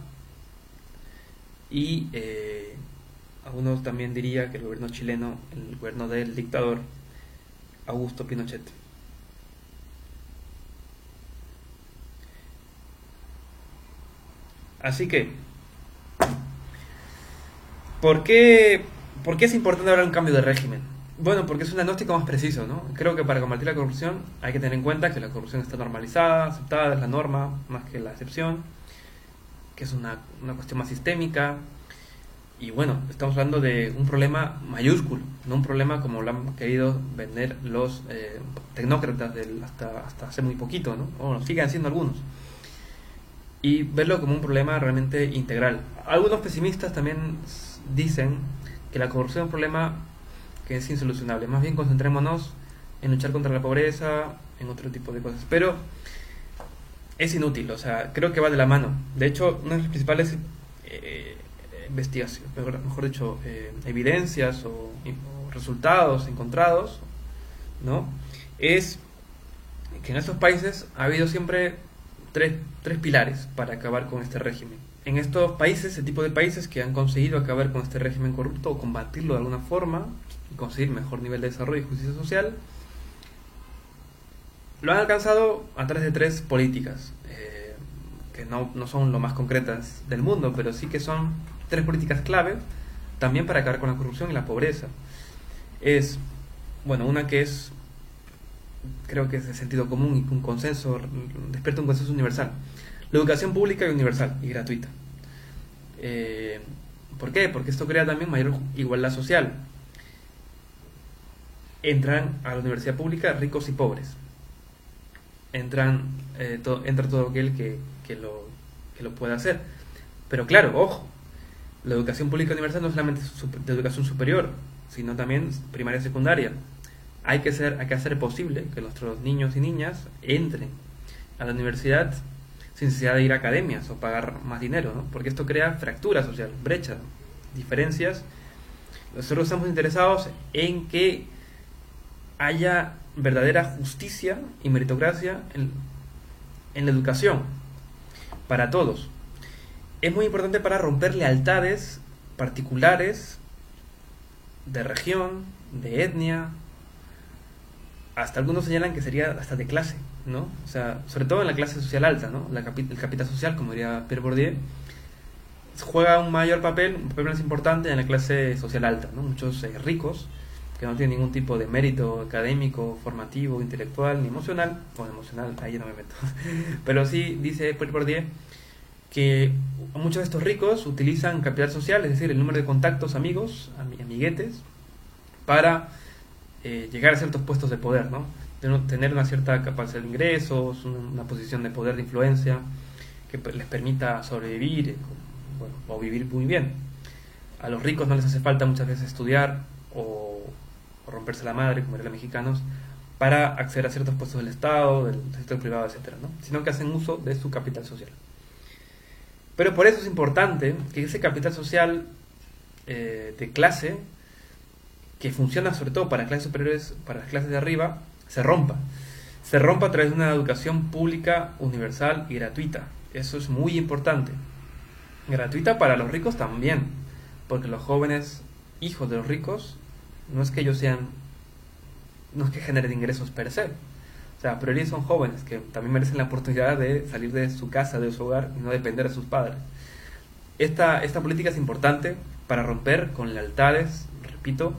Speaker 1: y algunos también diría que el gobierno chileno, el gobierno del dictador Augusto Pinochet. Así que, ¿por qué es importante hablar de un cambio de régimen? Bueno, porque es un diagnóstico más preciso, ¿no? Creo que para combatir la corrupción hay que tener en cuenta que la corrupción está normalizada, aceptada, es la norma más que la excepción, que es una cuestión más sistémica. Y bueno, estamos hablando de un problema mayúsculo, no un problema como lo han querido vender los tecnócratas hasta hace muy poquito, ¿no? O lo siguen siendo algunos. Y verlo como un problema realmente integral. Algunos pesimistas también dicen que la corrupción es un problema que es insolucionable. Más bien concentrémonos en luchar contra la pobreza, en otro tipo de cosas. Pero es inútil, o sea, creo que va de la mano. De hecho, una de las principales investigaciones, mejor dicho, evidencias o resultados encontrados, ¿no? Es que en estos países ha habido siempre tres pilares para acabar con este régimen. En estos países, ese tipo de países que han conseguido acabar con este régimen corrupto o combatirlo de alguna forma y conseguir mejor nivel de desarrollo y justicia social, lo han alcanzado a través de tres políticas que no son lo más concretas del mundo, pero sí que son tres políticas clave también para acabar con la corrupción y la pobreza. Una que es, creo que es de sentido común y un consenso, despierta un consenso universal: la educación pública y universal y gratuita. ¿Por qué? Porque esto crea también mayor igualdad social. Entran a la universidad pública ricos y pobres. Entra todo aquel que lo pueda hacer. Pero claro, ojo, la educación pública universal no es solamente de educación superior, sino también primaria y secundaria. Hay que hacer posible que nuestros niños y niñas entren a la universidad sin necesidad de ir a academias o pagar más dinero, ¿no? Porque esto crea fractura social, brecha, diferencias. Nosotros estamos interesados en que haya verdadera justicia y meritocracia en la educación para todos. Es muy importante para romper lealtades particulares de región, de etnia. Hasta algunos señalan que sería hasta de clase, ¿no? O sea, sobre todo en la clase social alta, ¿no? El capital social, como diría Pierre Bourdieu, juega un papel más importante en la clase social alta, ¿no? Muchos ricos que no tienen ningún tipo de mérito académico, formativo, intelectual ni emocional. Bueno, emocional, ahí no me meto. Pero sí dice Pierre Bourdieu que muchos de estos ricos utilizan capital social, es decir, el número de contactos, amigos, amiguetes, para llegar a ciertos puestos de poder, ¿no? Tener una cierta capacidad de ingresos, una posición de poder, de influencia, que les permita sobrevivir o vivir muy bien. A los ricos no les hace falta muchas veces estudiar o romperse la madre, como eran los mexicanos, para acceder a ciertos puestos del Estado, del sector privado, etcétera, ¿no? Sino que hacen uso de su capital social. Pero por eso es importante que ese capital social de clase, que funciona sobre todo para clases superiores, para las clases de arriba, se rompa. Se rompa a través de una educación pública, universal y gratuita. Eso es muy importante. Gratuita para los ricos también, porque los jóvenes hijos de los ricos no es que ellos sean, no es que generen ingresos per se. O sea, pero ellos son jóvenes que también merecen la oportunidad de salir de su casa, de su hogar y no depender de sus padres. Esta política es importante para romper con lealtades, repito,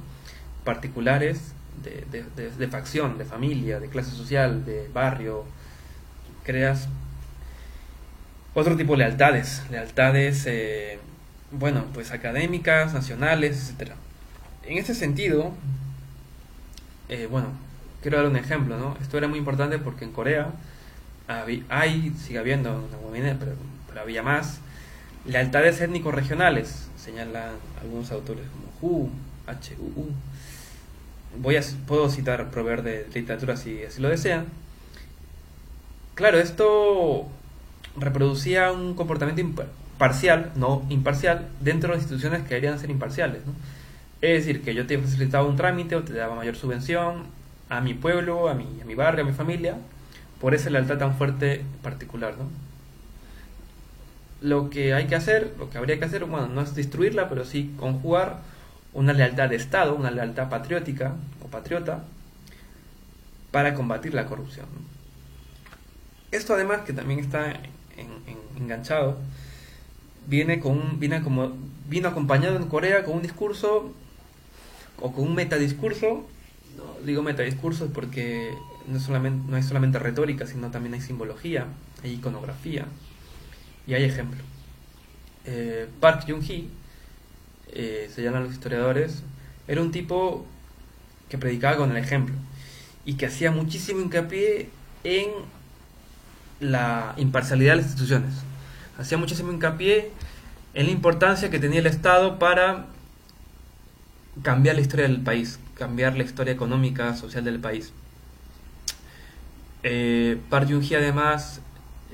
Speaker 1: particulares de facción, de familia, de clase social, de barrio. Creas otro tipo de lealtades, bueno, pues académicas, nacionales, etcétera. En ese sentido, bueno, quiero dar un ejemplo, ¿no? Esto era muy importante porque en Corea sigue habiendo, pero había más lealtades étnico-regionales, señalan algunos autores como Hu. Puedo citar, proveer de literatura si así lo desean. Claro, esto reproducía un comportamiento parcial, no imparcial, dentro de las instituciones que deberían ser imparciales, ¿no? Es decir, que yo te facilitaba un trámite o te daba mayor subvención a mi pueblo, a mi barrio, a mi familia, por esa lealtad tan fuerte particular, ¿no? Lo que habría que hacer, bueno, no es destruirla, pero sí conjugar una lealtad de Estado, una lealtad patriótica o patriota, para combatir la corrupción, ¿no? Esto además, que también está enganchado, vino acompañado en Corea con un discurso o con un metadiscurso. No digo metadiscursos porque no hay solamente retórica, sino también hay simbología, hay iconografía y hay ejemplo. Park Geun-hye, se llaman los historiadores, era un tipo que predicaba con el ejemplo y que hacía muchísimo hincapié en la imparcialidad de las instituciones. Hacía muchísimo hincapié en la importancia que tenía el Estado para cambiar la historia del país, cambiar la historia económica, social del país. Park Geun-hye además,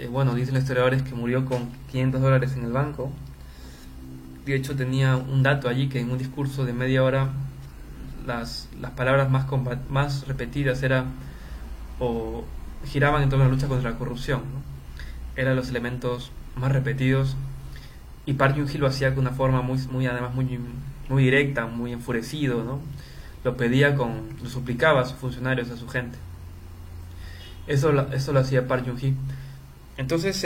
Speaker 1: bueno, dicen los historiadores que murió con $500 en el banco. De hecho, tenía un dato allí que en un discurso de media hora las palabras más repetidas giraban en torno a la lucha contra la corrupción, ¿no? Eran los elementos más repetidos, y Park Geun-hye lo hacía de una forma además muy directa, muy enfurecido, ¿no? Lo suplicaba a sus funcionarios, a su gente. Eso lo hacía Park Geun-hye. Entonces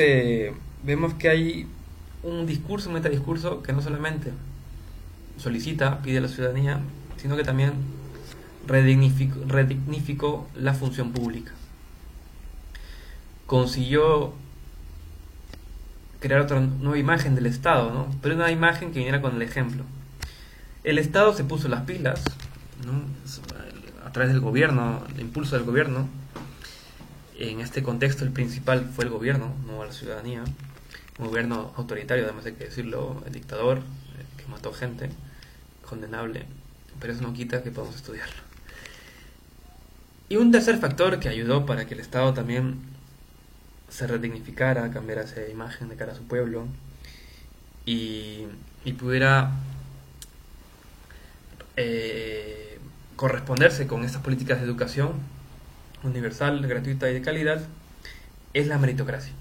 Speaker 1: vemos que hay un metadiscurso que no solamente pide a la ciudadanía, sino que también redignificó la función pública. Consiguió crear otra nueva imagen del Estado, ¿no? Pero una imagen que viniera con el ejemplo. El Estado se puso las pilas, ¿no? A través del gobierno, el impulso del gobierno. En este contexto el principal fue el gobierno, no la ciudadanía. Un gobierno autoritario, además hay que decirlo, el dictador, que mató gente, condenable, pero eso no quita que podamos estudiarlo. Y un tercer factor que ayudó para que el Estado también se redignificara, cambiara esa imagen de cara a su pueblo y pudiera corresponderse con estas políticas de educación universal, gratuita y de calidad, es la meritocracia.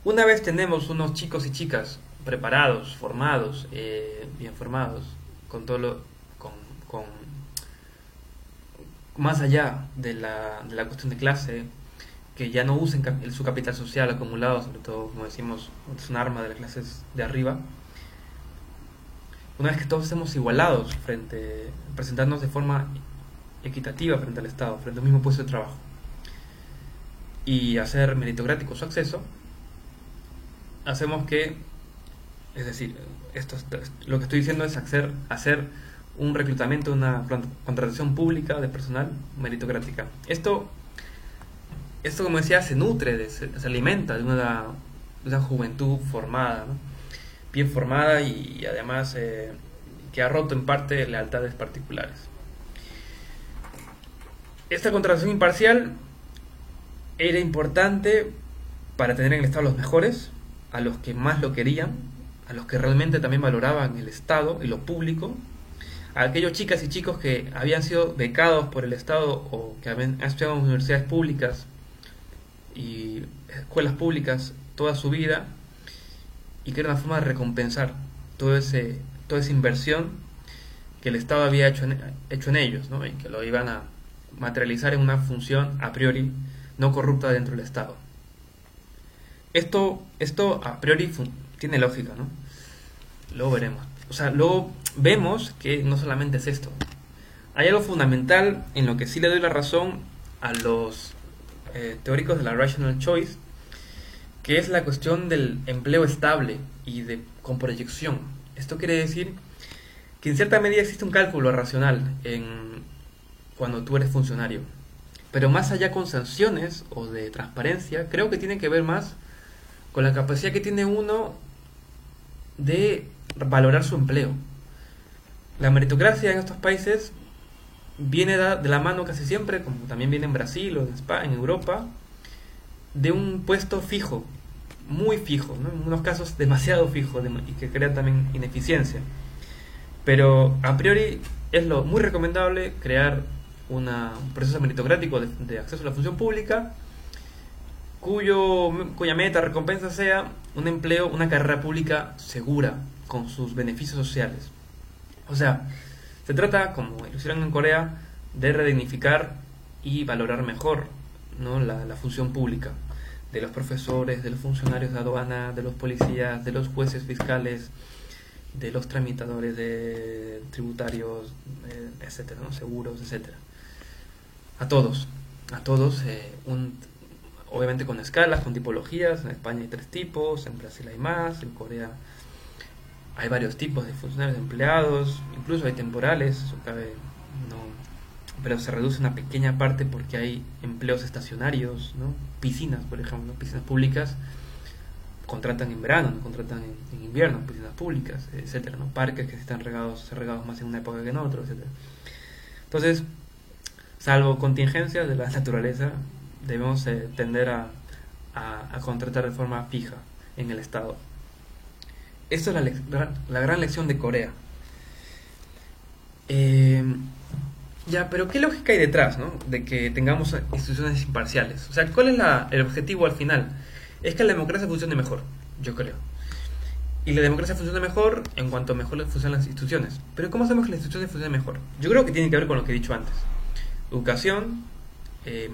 Speaker 1: Una vez tenemos unos chicos y chicas preparados, formados, bien formados, con más allá de la cuestión de clase, que ya no usen su capital social acumulado, sobre todo, como decimos, es un arma de las clases de arriba. Una vez que todos estemos igualados presentarnos de forma equitativa frente al Estado, frente al mismo puesto de trabajo, y hacer meritocrático su acceso, hacemos que, es decir, lo que estoy diciendo es hacer un reclutamiento, una contratación pública de personal meritocrática. Esto como decía, se nutre, se alimenta de una juventud formada, ¿no? Bien formada y además que ha roto en parte lealtades particulares. Esta contratación imparcial era importante para tener en el Estado a los mejores, a los que más lo querían, a los que realmente también valoraban el Estado y lo público, a aquellos chicas y chicos que habían sido becados por el Estado o que habían estudiado en universidades públicas y escuelas públicas toda su vida, y que era una forma de recompensar toda esa inversión que el Estado había hecho en ellos, ¿no? Y que lo iban a materializar en una función a priori no corrupta dentro del Estado. Esto a priori tiene lógica, ¿no? Luego veremos. O sea, luego vemos que no solamente es esto. Hay algo fundamental en lo que sí le doy la razón a los teóricos de la Rational Choice, que es la cuestión del empleo estable y con proyección. Esto quiere decir que en cierta medida existe un cálculo racional cuando tú eres funcionario. Pero más allá con sanciones o de transparencia, creo que tiene que ver más con la capacidad que tiene uno de valorar su empleo. La meritocracia en estos países viene de la mano casi siempre, como también viene en Brasil o en España, en Europa, de un puesto fijo, muy fijo, ¿no? En unos casos demasiado fijo y que crea también ineficiencia. Pero a priori es muy recomendable crear un proceso meritocrático de acceso a la función pública, cuya meta, recompensa sea un empleo, una carrera pública segura, con sus beneficios sociales. O sea, se trata, como lo hicieron en Corea, de redignificar y valorar mejor, ¿no? la función pública, de los profesores, de los funcionarios de aduana, de los policías, de los jueces fiscales, de los tramitadores de tributarios, etcétera, ¿no? Seguros, etcétera. A todos, obviamente con escalas, con tipologías. En España hay 3 tipos, en Brasil hay más, en Corea hay varios tipos de funcionarios, de empleados, incluso hay temporales, eso cabe, no, pero se reduce una pequeña parte porque hay empleos estacionarios, ¿no? Piscinas, por ejemplo, piscinas públicas contratan en verano, no contratan en invierno, piscinas públicas, etcétera, ¿no? Parques que están regados más en una época que en otra, etcétera. Entonces, salvo contingencias de la naturaleza, debemos tender a contratar de forma fija en el Estado. Esto es la gran lección de Corea. Pero ¿qué lógica hay detrás, ¿no? De que tengamos instituciones imparciales? O sea, ¿cuál es el objetivo al final? Es que la democracia funcione mejor, yo creo. Y la democracia funciona mejor en cuanto mejor funcionan las instituciones. Pero ¿cómo hacemos que las instituciones funcionen mejor? Yo creo que tiene que ver con lo que he dicho antes. Educación,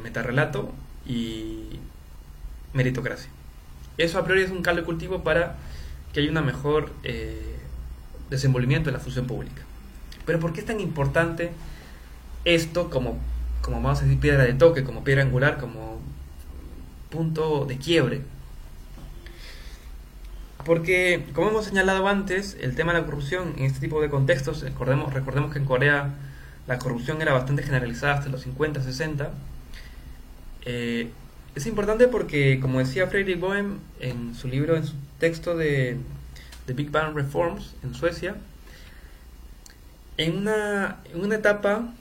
Speaker 1: metarrelato y meritocracia. Eso a priori es un caldo de cultivo para que haya un mejor desenvolvimiento de la función pública. Pero ¿por qué es tan importante esto como vamos a decir, piedra de toque, como piedra angular, como punto de quiebre? Porque, como hemos señalado antes, el tema de la corrupción en este tipo de contextos, recordemos que en Corea la corrupción era bastante generalizada hasta los 50, 60. Es importante porque, como decía Fredrik Boehm en su libro, en su texto de Big Bang Reforms en Suecia, en una etapa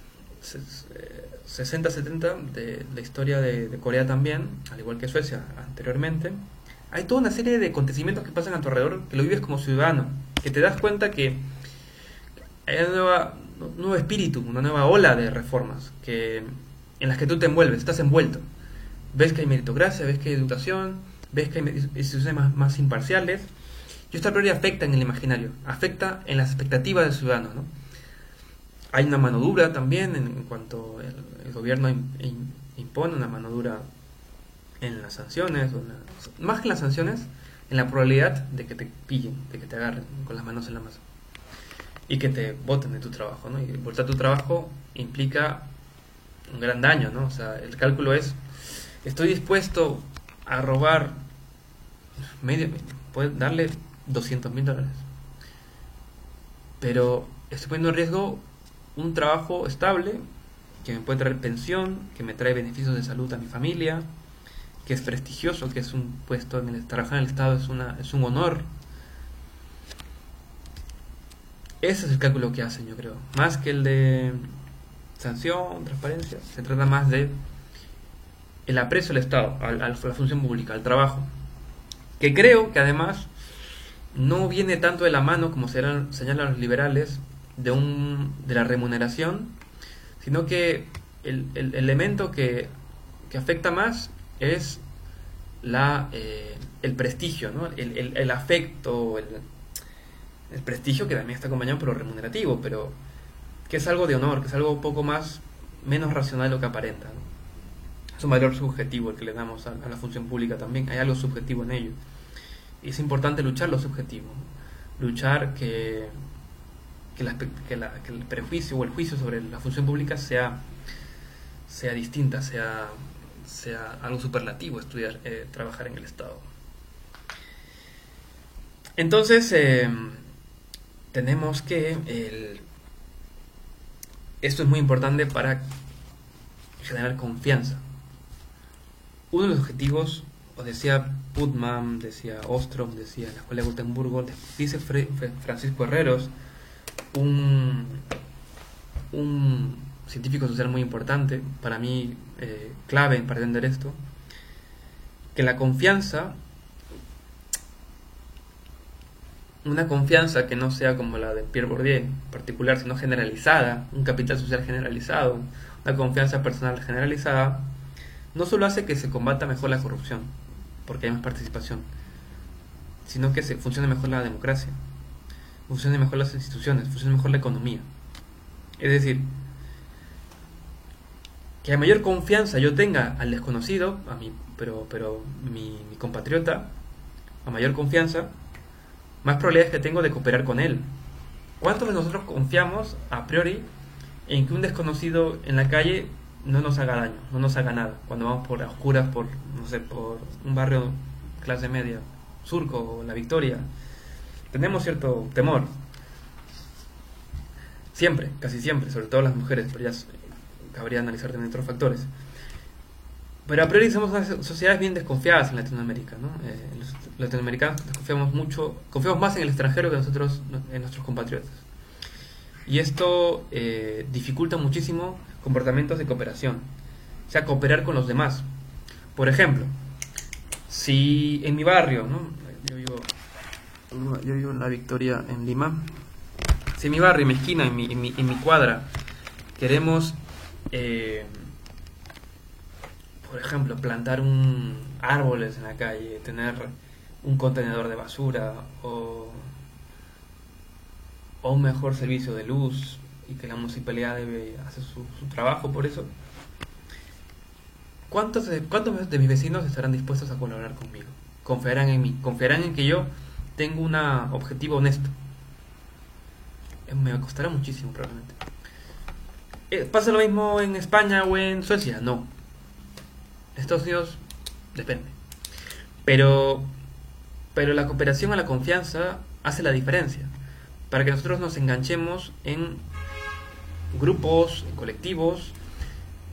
Speaker 1: 60-70 de la historia de Corea también, al igual que Suecia anteriormente, hay toda una serie de acontecimientos que pasan a tu alrededor, que lo vives como ciudadano, que te das cuenta que hay un nuevo espíritu, una nueva ola de reformas en las que tú te envuelves, estás envuelto. Ves que hay meritocracia, ves que hay educación, ves que hay instituciones más imparciales, y esto a priori afecta en el imaginario, afecta en las expectativas del ciudadano, ¿no? Hay una mano dura también en cuanto el gobierno impone una mano dura en las sanciones, más que en las sanciones, en la probabilidad de que te pillen, de que te agarren con las manos en la masa y que te boten de tu trabajo, ¿no? Y botar tu trabajo implica un gran daño, ¿no? O sea, el cálculo es: estoy dispuesto a robar puedo darle $200,000, pero estoy poniendo en riesgo un trabajo estable que me puede traer pensión, que me trae beneficios de salud a mi familia, que es prestigioso, que es un puesto trabajar en el Estado es un honor. Ese es el cálculo que hacen, yo creo, más que el de sanción, transparencia. Se trata más de el aprecio al Estado, a la función pública, al trabajo, que creo que además no viene tanto de la mano, como señalan los liberales, de la remuneración, sino que el elemento que afecta más es el prestigio, ¿no? El afecto, el prestigio, que también está acompañado por lo remunerativo, pero que es algo de honor, que es algo un poco menos racional de lo que aparenta, ¿no? Es un valor subjetivo el que le damos a la función pública también, hay algo subjetivo en ello. Y es importante luchar lo subjetivo, ¿no? Luchar que el prejuicio o el juicio sobre la función pública sea distinta, sea algo superlativo trabajar en el Estado. Entonces, tenemos que esto es muy importante para generar confianza. Uno de los objetivos, o decía Putnam, decía Ostrom, decía la Escuela de Gotemburgo, dice Francisco Herreros, un científico social muy importante, para mí clave para entender esto, que la confianza, una confianza que no sea como la de Pierre Bourdieu en particular, sino generalizada, un capital social generalizado, una confianza personal generalizada, no solo hace que se combata mejor la corrupción, porque hay más participación, sino que funcione mejor la democracia, funcione mejor las instituciones, funcione mejor la economía. Es decir, que a mayor confianza yo tenga al desconocido, pero mi compatriota, a mayor confianza, más probabilidades que tengo de cooperar con él. ¿Cuántos de nosotros confiamos a priori en que un desconocido en la calle no nos haga daño, no nos haga nada, cuando vamos por las oscuras, por un barrio clase media, Surco o La Victoria? Tenemos cierto temor. Siempre, casi siempre, sobre todo las mujeres, pero ya cabría analizar también otros factores. Pero a priori somos unas sociedades bien desconfiadas en Latinoamérica, ¿no? Los latinoamericanos confiamos más en el extranjero que nosotros en nuestros compatriotas. Y esto dificulta muchísimo comportamientos de cooperación, o sea, cooperar con los demás. Por ejemplo, si en mi barrio, ¿no? Yo vivo en La Victoria, en Lima. Si en mi barrio, en mi esquina, en mi cuadra, queremos, por ejemplo, plantar árboles en la calle, tener un contenedor de basura o un mejor servicio de luz, y que la municipalidad debe hacer su trabajo por eso, ¿cuántos de mis vecinos estarán dispuestos a colaborar conmigo? Confiarán en mí, confiarán en que yo tengo un objetivo honesto. Me costará muchísimo probablemente. ¿Pasa lo mismo en España o en Suecia? No. En Estados Unidos depende. Pero la cooperación a la confianza hace la diferencia, para que nosotros nos enganchemos en grupos, en colectivos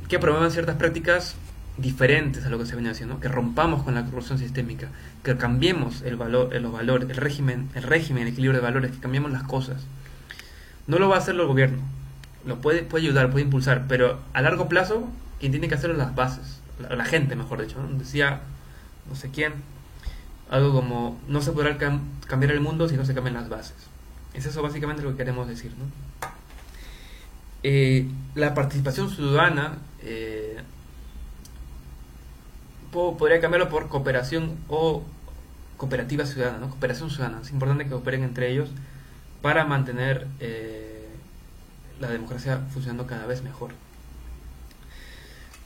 Speaker 1: que promuevan ciertas prácticas diferentes a lo que se viene haciendo, que rompamos con la corrupción sistémica, que cambiemos los valores, el régimen, el equilibrio de valores, que cambiemos las cosas. No lo va a hacer el gobierno, lo puede ayudar, puede impulsar, pero a largo plazo quien tiene que hacerlo es las bases, la gente, mejor dicho, ¿no? Decía no sé quién, algo como: no se podrá cambiar el mundo si no se cambian las bases. Es eso básicamente lo que queremos decir, ¿no? La participación ciudadana podría cambiarlo por cooperación o cooperativa ciudadana, ¿no? Cooperación ciudadana. Es importante que cooperen entre ellos para mantener la democracia funcionando cada vez mejor.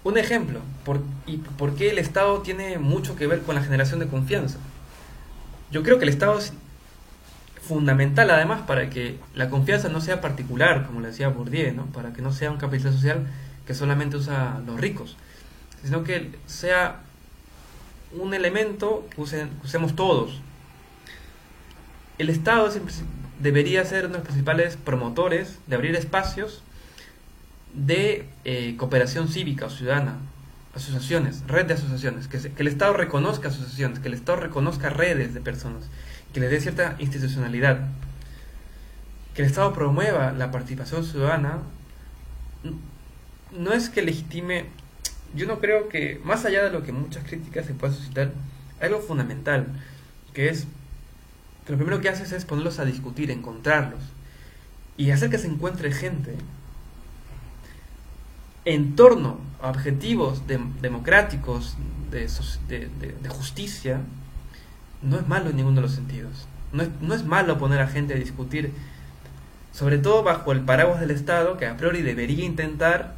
Speaker 1: Un ejemplo, ¿por qué el Estado tiene mucho que ver con la generación de confianza? Yo creo que el Estado es fundamental además para que la confianza no sea particular, como le decía Bourdieu, ¿no? Para que no sea un capital social que solamente usa los ricos, sino que sea un elemento que usemos todos. El Estado debería ser uno de los principales promotores de abrir espacios de cooperación cívica o ciudadana, asociaciones, red de asociaciones, que el Estado reconozca asociaciones, que el Estado reconozca redes de personas, que les dé cierta institucionalidad, que el Estado promueva la participación ciudadana, no es que legitime, yo no creo que, más allá de lo que muchas críticas se puedan suscitar, hay algo fundamental, que es, que lo primero que haces es ponerlos a discutir, encontrarlos, y hacer que se encuentre gente en torno a objetivos democráticos, de justicia, no es malo en ninguno de los sentidos. No es malo poner a gente a discutir, sobre todo bajo el paraguas del Estado, que a priori debería intentar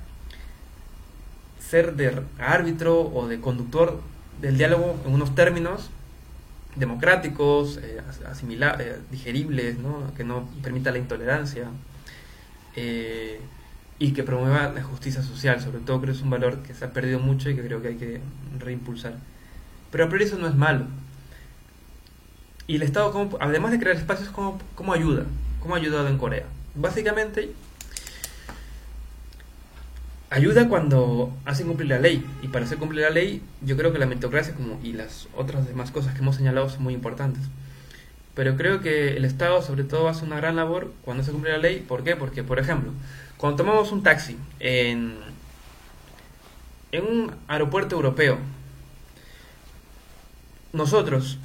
Speaker 1: ser de árbitro o de conductor del diálogo en unos términos democráticos, digeribles, ¿no? Que no permita la intolerancia, y que promueva la justicia social. Sobre todo creo que es un valor que se ha perdido mucho y que creo que hay que reimpulsar. Pero a priori eso no es malo. Y el Estado, además de crear espacios, ¿cómo ayuda? ¿Cómo ha ayudado en Corea? Básicamente, ayuda cuando hacen cumplir la ley. Y para hacer cumplir la ley, yo creo que la meritocracia y las otras demás cosas que hemos señalado son muy importantes. Pero creo que el Estado, sobre todo, hace una gran labor cuando se cumple la ley. ¿Por qué? Porque, por ejemplo, cuando tomamos un taxi en un aeropuerto europeo, nosotros,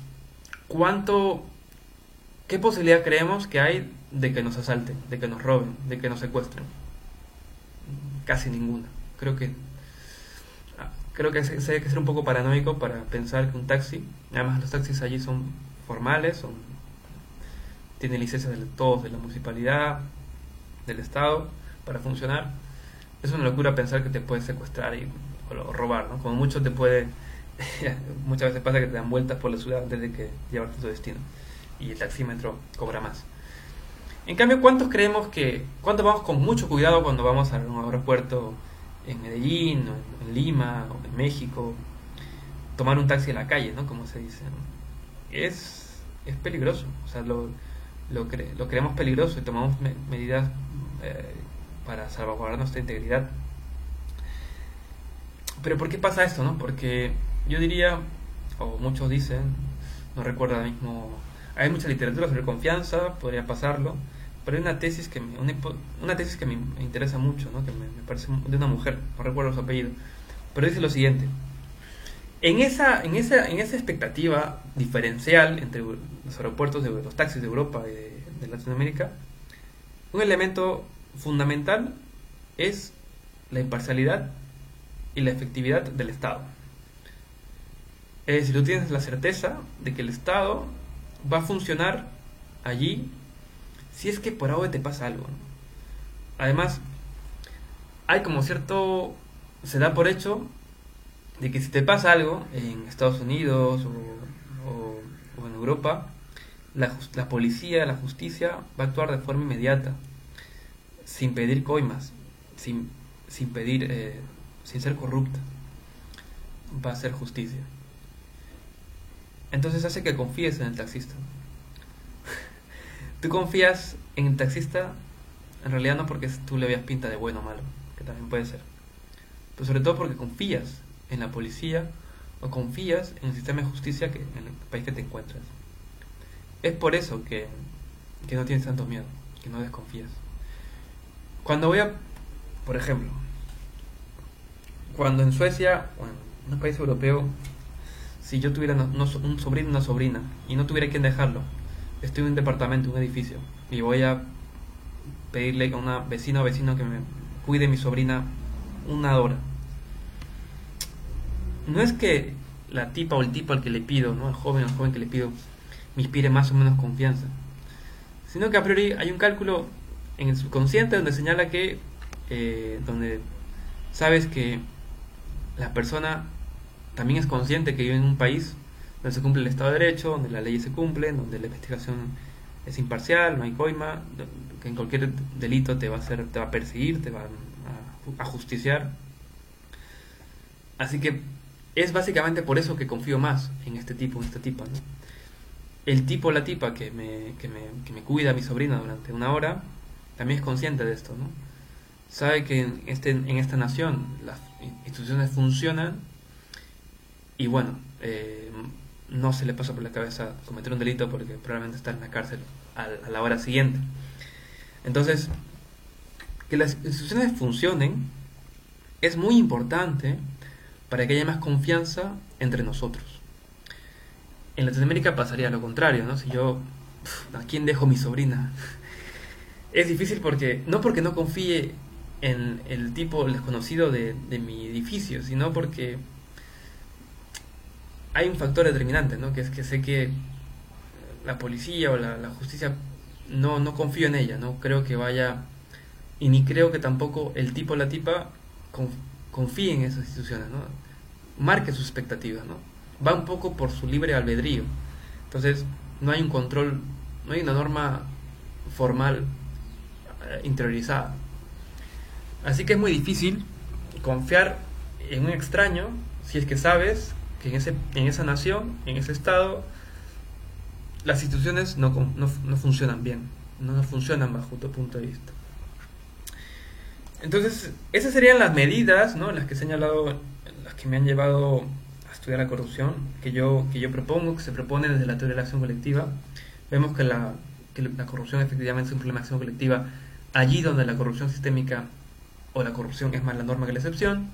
Speaker 1: ¿qué posibilidad creemos que hay de que nos asalten, de que nos roben, de que nos secuestren? Casi ninguna. Creo que se hay que ser un poco paranoico para pensar que un taxi, además los taxis allí son formales, tienen licencias de todos, de la municipalidad, del Estado, para funcionar. Es una locura pensar que te puede secuestrar o robar, ¿no? Como mucho te puede... muchas veces pasa que te dan vueltas por la ciudad antes de que llevarte a tu destino, y el taxímetro cobra más. En cambio, ¿cuántos vamos con mucho cuidado cuando vamos a un aeropuerto en Medellín, o en Lima, o en México? Tomar un taxi en la calle, ¿no? Como se dice, ¿no? Es peligroso. O sea, lo creemos peligroso y tomamos medidas para salvaguardar nuestra integridad. Pero ¿por qué pasa esto, no? Porque yo diría, o muchos dicen, no recuerdo ahora mismo, hay mucha literatura sobre confianza, podría pasarlo, pero hay una tesis que me interesa mucho, ¿no? Que me parece de una mujer, no recuerdo su apellido, pero dice lo siguiente: en esa expectativa diferencial entre los aeropuertos los taxis de Europa y de Latinoamérica, un elemento fundamental es la imparcialidad y la efectividad del Estado. Es decir, tú tienes la certeza de que el Estado va a funcionar allí si es que por algo te pasa algo, ¿no? Además, hay como se da por hecho de que si te pasa algo en Estados Unidos o en Europa, la policía, la justicia va a actuar de forma inmediata, sin pedir coimas, sin ser corrupta. Va a ser justicia. Entonces hace que confíes en el taxista. Tú confías en el taxista, en realidad no porque tú le veas pinta de bueno o malo, que también puede ser, pero sobre todo porque confías en la policía o confías en el sistema de justicia en el país que te encuentras. Es por eso que no tienes tanto miedo, que no desconfías. Por ejemplo, cuando en Suecia o en un país europeo, si yo tuviera un sobrino o una sobrina y no tuviera quien dejarlo, estoy en un departamento, un edificio, y voy a pedirle a una vecina o vecino que me cuide mi sobrina una hora, no es que la tipa o el tipo al que le pido, ¿no? El joven que le pido, me inspire más o menos confianza, sino que a priori hay un cálculo en el subconsciente donde señala donde sabes que la persona también es consciente que vive en un país donde se cumple el Estado de Derecho, donde las leyes se cumplen, donde la investigación es imparcial, no hay coima, que en cualquier delito te va a perseguir, te va a justiciar. Así que es básicamente por eso que confío más en esta tipa, ¿no? El tipo o la tipa que me cuida a mi sobrina durante una hora también es consciente de esto, ¿no? Sabe que en esta nación las instituciones funcionan y bueno, no se le pasa por la cabeza cometer un delito porque probablemente está en la cárcel a la hora siguiente. Entonces, que las instituciones funcionen es muy importante para que haya más confianza entre nosotros. En Latinoamérica pasaría lo contrario, ¿no? Si yo, ¿a quién dejo mi sobrina? Es difícil porque no confíe en el tipo desconocido de mi edificio, sino porque hay un factor determinante, ¿no? Que es que sé que la policía o la justicia no confío en ella, no creo que vaya, y ni creo que tampoco el tipo o la tipa confíe en esas instituciones, ¿no? Marque sus expectativas, ¿no? Va un poco por su libre albedrío. Entonces, no hay un control, no hay una norma formal interiorizada. Así que es muy difícil confiar en un extraño si es que sabes que en esa nación, en ese estado, las instituciones no funcionan bien, no funcionan bajo tu punto de vista. Entonces, esas serían las medidas, ¿no? Las que he señalado, las que me han llevado a estudiar la corrupción, que yo propongo, que se propone desde la teoría de la acción colectiva. Vemos que la corrupción efectivamente es un problema de acción colectiva allí donde la corrupción sistémica o la corrupción es más la norma que la excepción.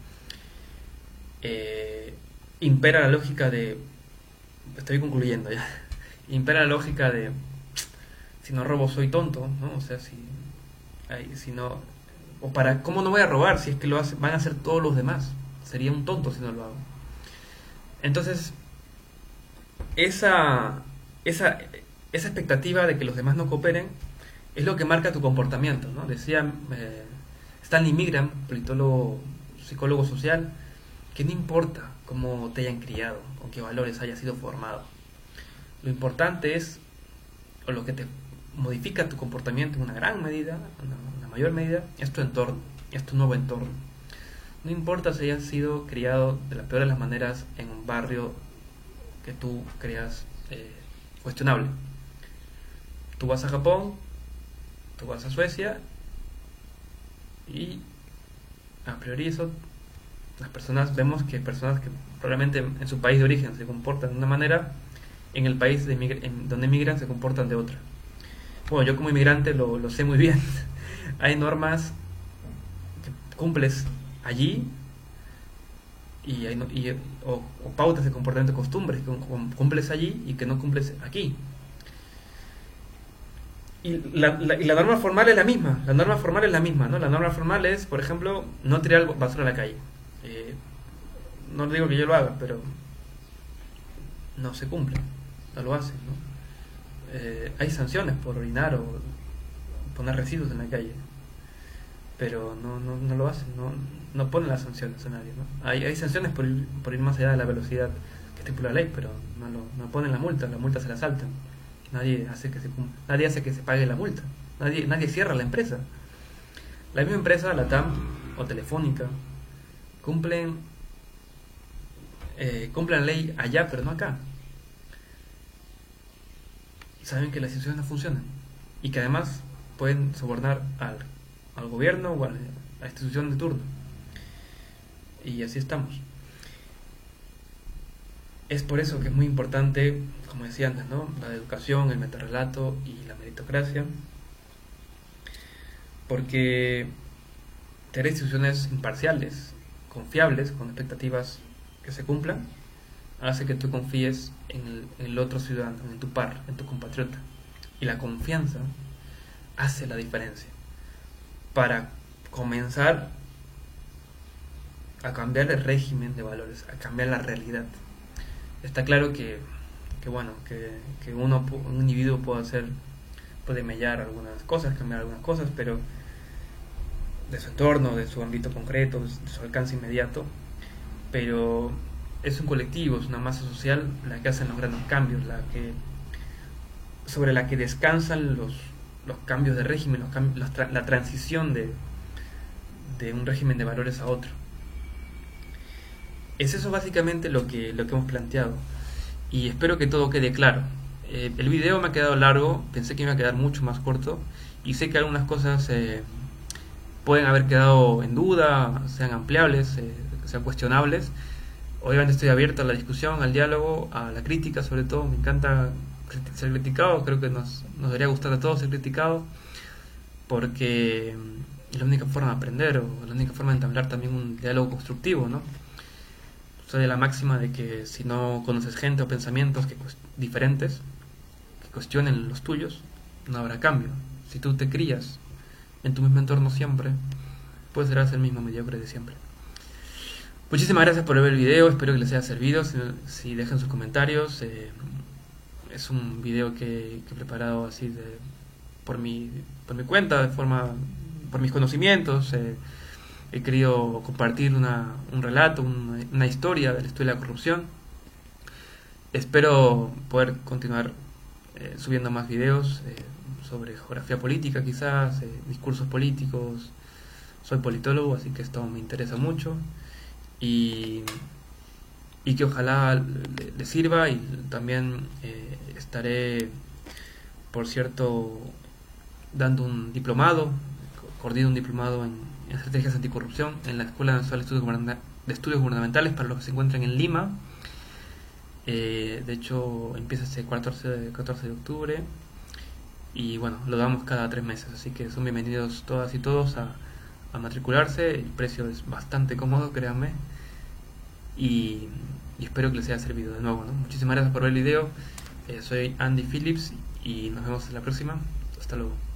Speaker 1: Impera la lógica de... Estoy concluyendo ya. Impera la lógica de... Si no robo soy tonto, ¿no? O sea, si no... O para... ¿Cómo no voy a robar si es que van a hacer todos los demás? Sería un tonto si no lo hago. Entonces, esa expectativa de que los demás no cooperen es lo que marca tu comportamiento, ¿no? Decía Stanley Milgram, politólogo, psicólogo social, que no importa cómo te hayan criado, con qué valores hayas sido formado. Lo importante es, o lo que te modifica tu comportamiento en una gran medida, una mayor medida, es tu entorno, es tu nuevo entorno. No importa si hayas sido criado de la peor de las maneras en un barrio que tú creas cuestionable. Tú vas a Japón, tú vas a Suecia y a priori eso, las personas, vemos que personas que probablemente en su país de origen se comportan de una manera, en el país donde emigran se comportan de otra. Bueno, yo como inmigrante lo sé muy bien. Hay normas que cumples allí o pautas de comportamiento, costumbres que cumples allí y que no cumples aquí. Y la norma formal es la misma. La norma formal es la misma, ¿no? La norma formal es, por ejemplo, no tirar basura a la calle. No digo que yo lo haga, pero no se cumple, no lo hacen, ¿no? Hay sanciones por orinar o poner residuos en la calle, pero no lo hacen, no ponen las sanciones a nadie, ¿no? Hay sanciones por ir más allá de la velocidad que estipula la ley, pero no ponen la multa se la saltan. Nadie hace que se pague la multa, nadie cierra la empresa. La misma empresa, la TAM o Telefónica, cumplen la ley allá, pero no acá. Saben que las instituciones no funcionan y que además pueden sobornar al gobierno o a la institución de turno. Y así estamos. Es por eso que es muy importante, como decía antes, ¿no? La educación, el metarrelato y la meritocracia, porque tener instituciones imparciales, confiables, con expectativas que se cumplan, hace que tú confíes en el otro ciudadano, en tu par, en tu compatriota. Y la confianza hace la diferencia para comenzar a cambiar el régimen de valores, a cambiar la realidad. Está claro que un individuo puede mellar algunas cosas, cambiar algunas cosas, pero de su entorno, de su ámbito concreto, de su alcance inmediato, pero es un colectivo, es una masa social la que hacen los grandes cambios, sobre la que descansan los cambios de régimen, la transición de un régimen de valores a otro. Es eso básicamente lo que hemos planteado, y espero que todo quede claro. El video me ha quedado largo, pensé que iba a quedar mucho más corto, y sé que algunas cosas pueden haber quedado en duda, sean ampliables, sean cuestionables. Obviamente estoy abierto a la discusión, al diálogo, a la crítica sobre todo. Me encanta ser criticado, creo que nos debería gustar a todos ser criticados, porque la única forma de aprender, o la única forma de entablar también un diálogo constructivo, ¿no? Soy de la máxima de que si no conoces gente o pensamientos diferentes, que cuestionen los tuyos, no habrá cambio. Si tú te crías en tu mismo entorno siempre, pues serás el mismo mediocre de siempre. Muchísimas gracias por ver el video, espero que les haya servido. Si dejan sus comentarios, es un video que he preparado así por mi cuenta, por mis conocimientos. He querido compartir un relato, una historia del estudio de la corrupción. Espero poder continuar subiendo más videos sobre geografía política, quizás, discursos políticos. Soy politólogo, así que esto me interesa mucho. Y que ojalá le sirva. Y también estaré, por cierto, dando un diplomado, coordino un diplomado en estrategias anticorrupción en la Escuela Nacional de Estudios Gubernamentales para los que se encuentran en Lima. De hecho, empieza este 14 de octubre y bueno, lo damos cada 3 meses, así que son bienvenidos todas y todos a matricularse. El precio es bastante cómodo, créanme, y espero que les haya servido de nuevo, ¿no? Muchísimas gracias por ver el video. Soy Andy Phillips y nos vemos en la próxima. Hasta luego.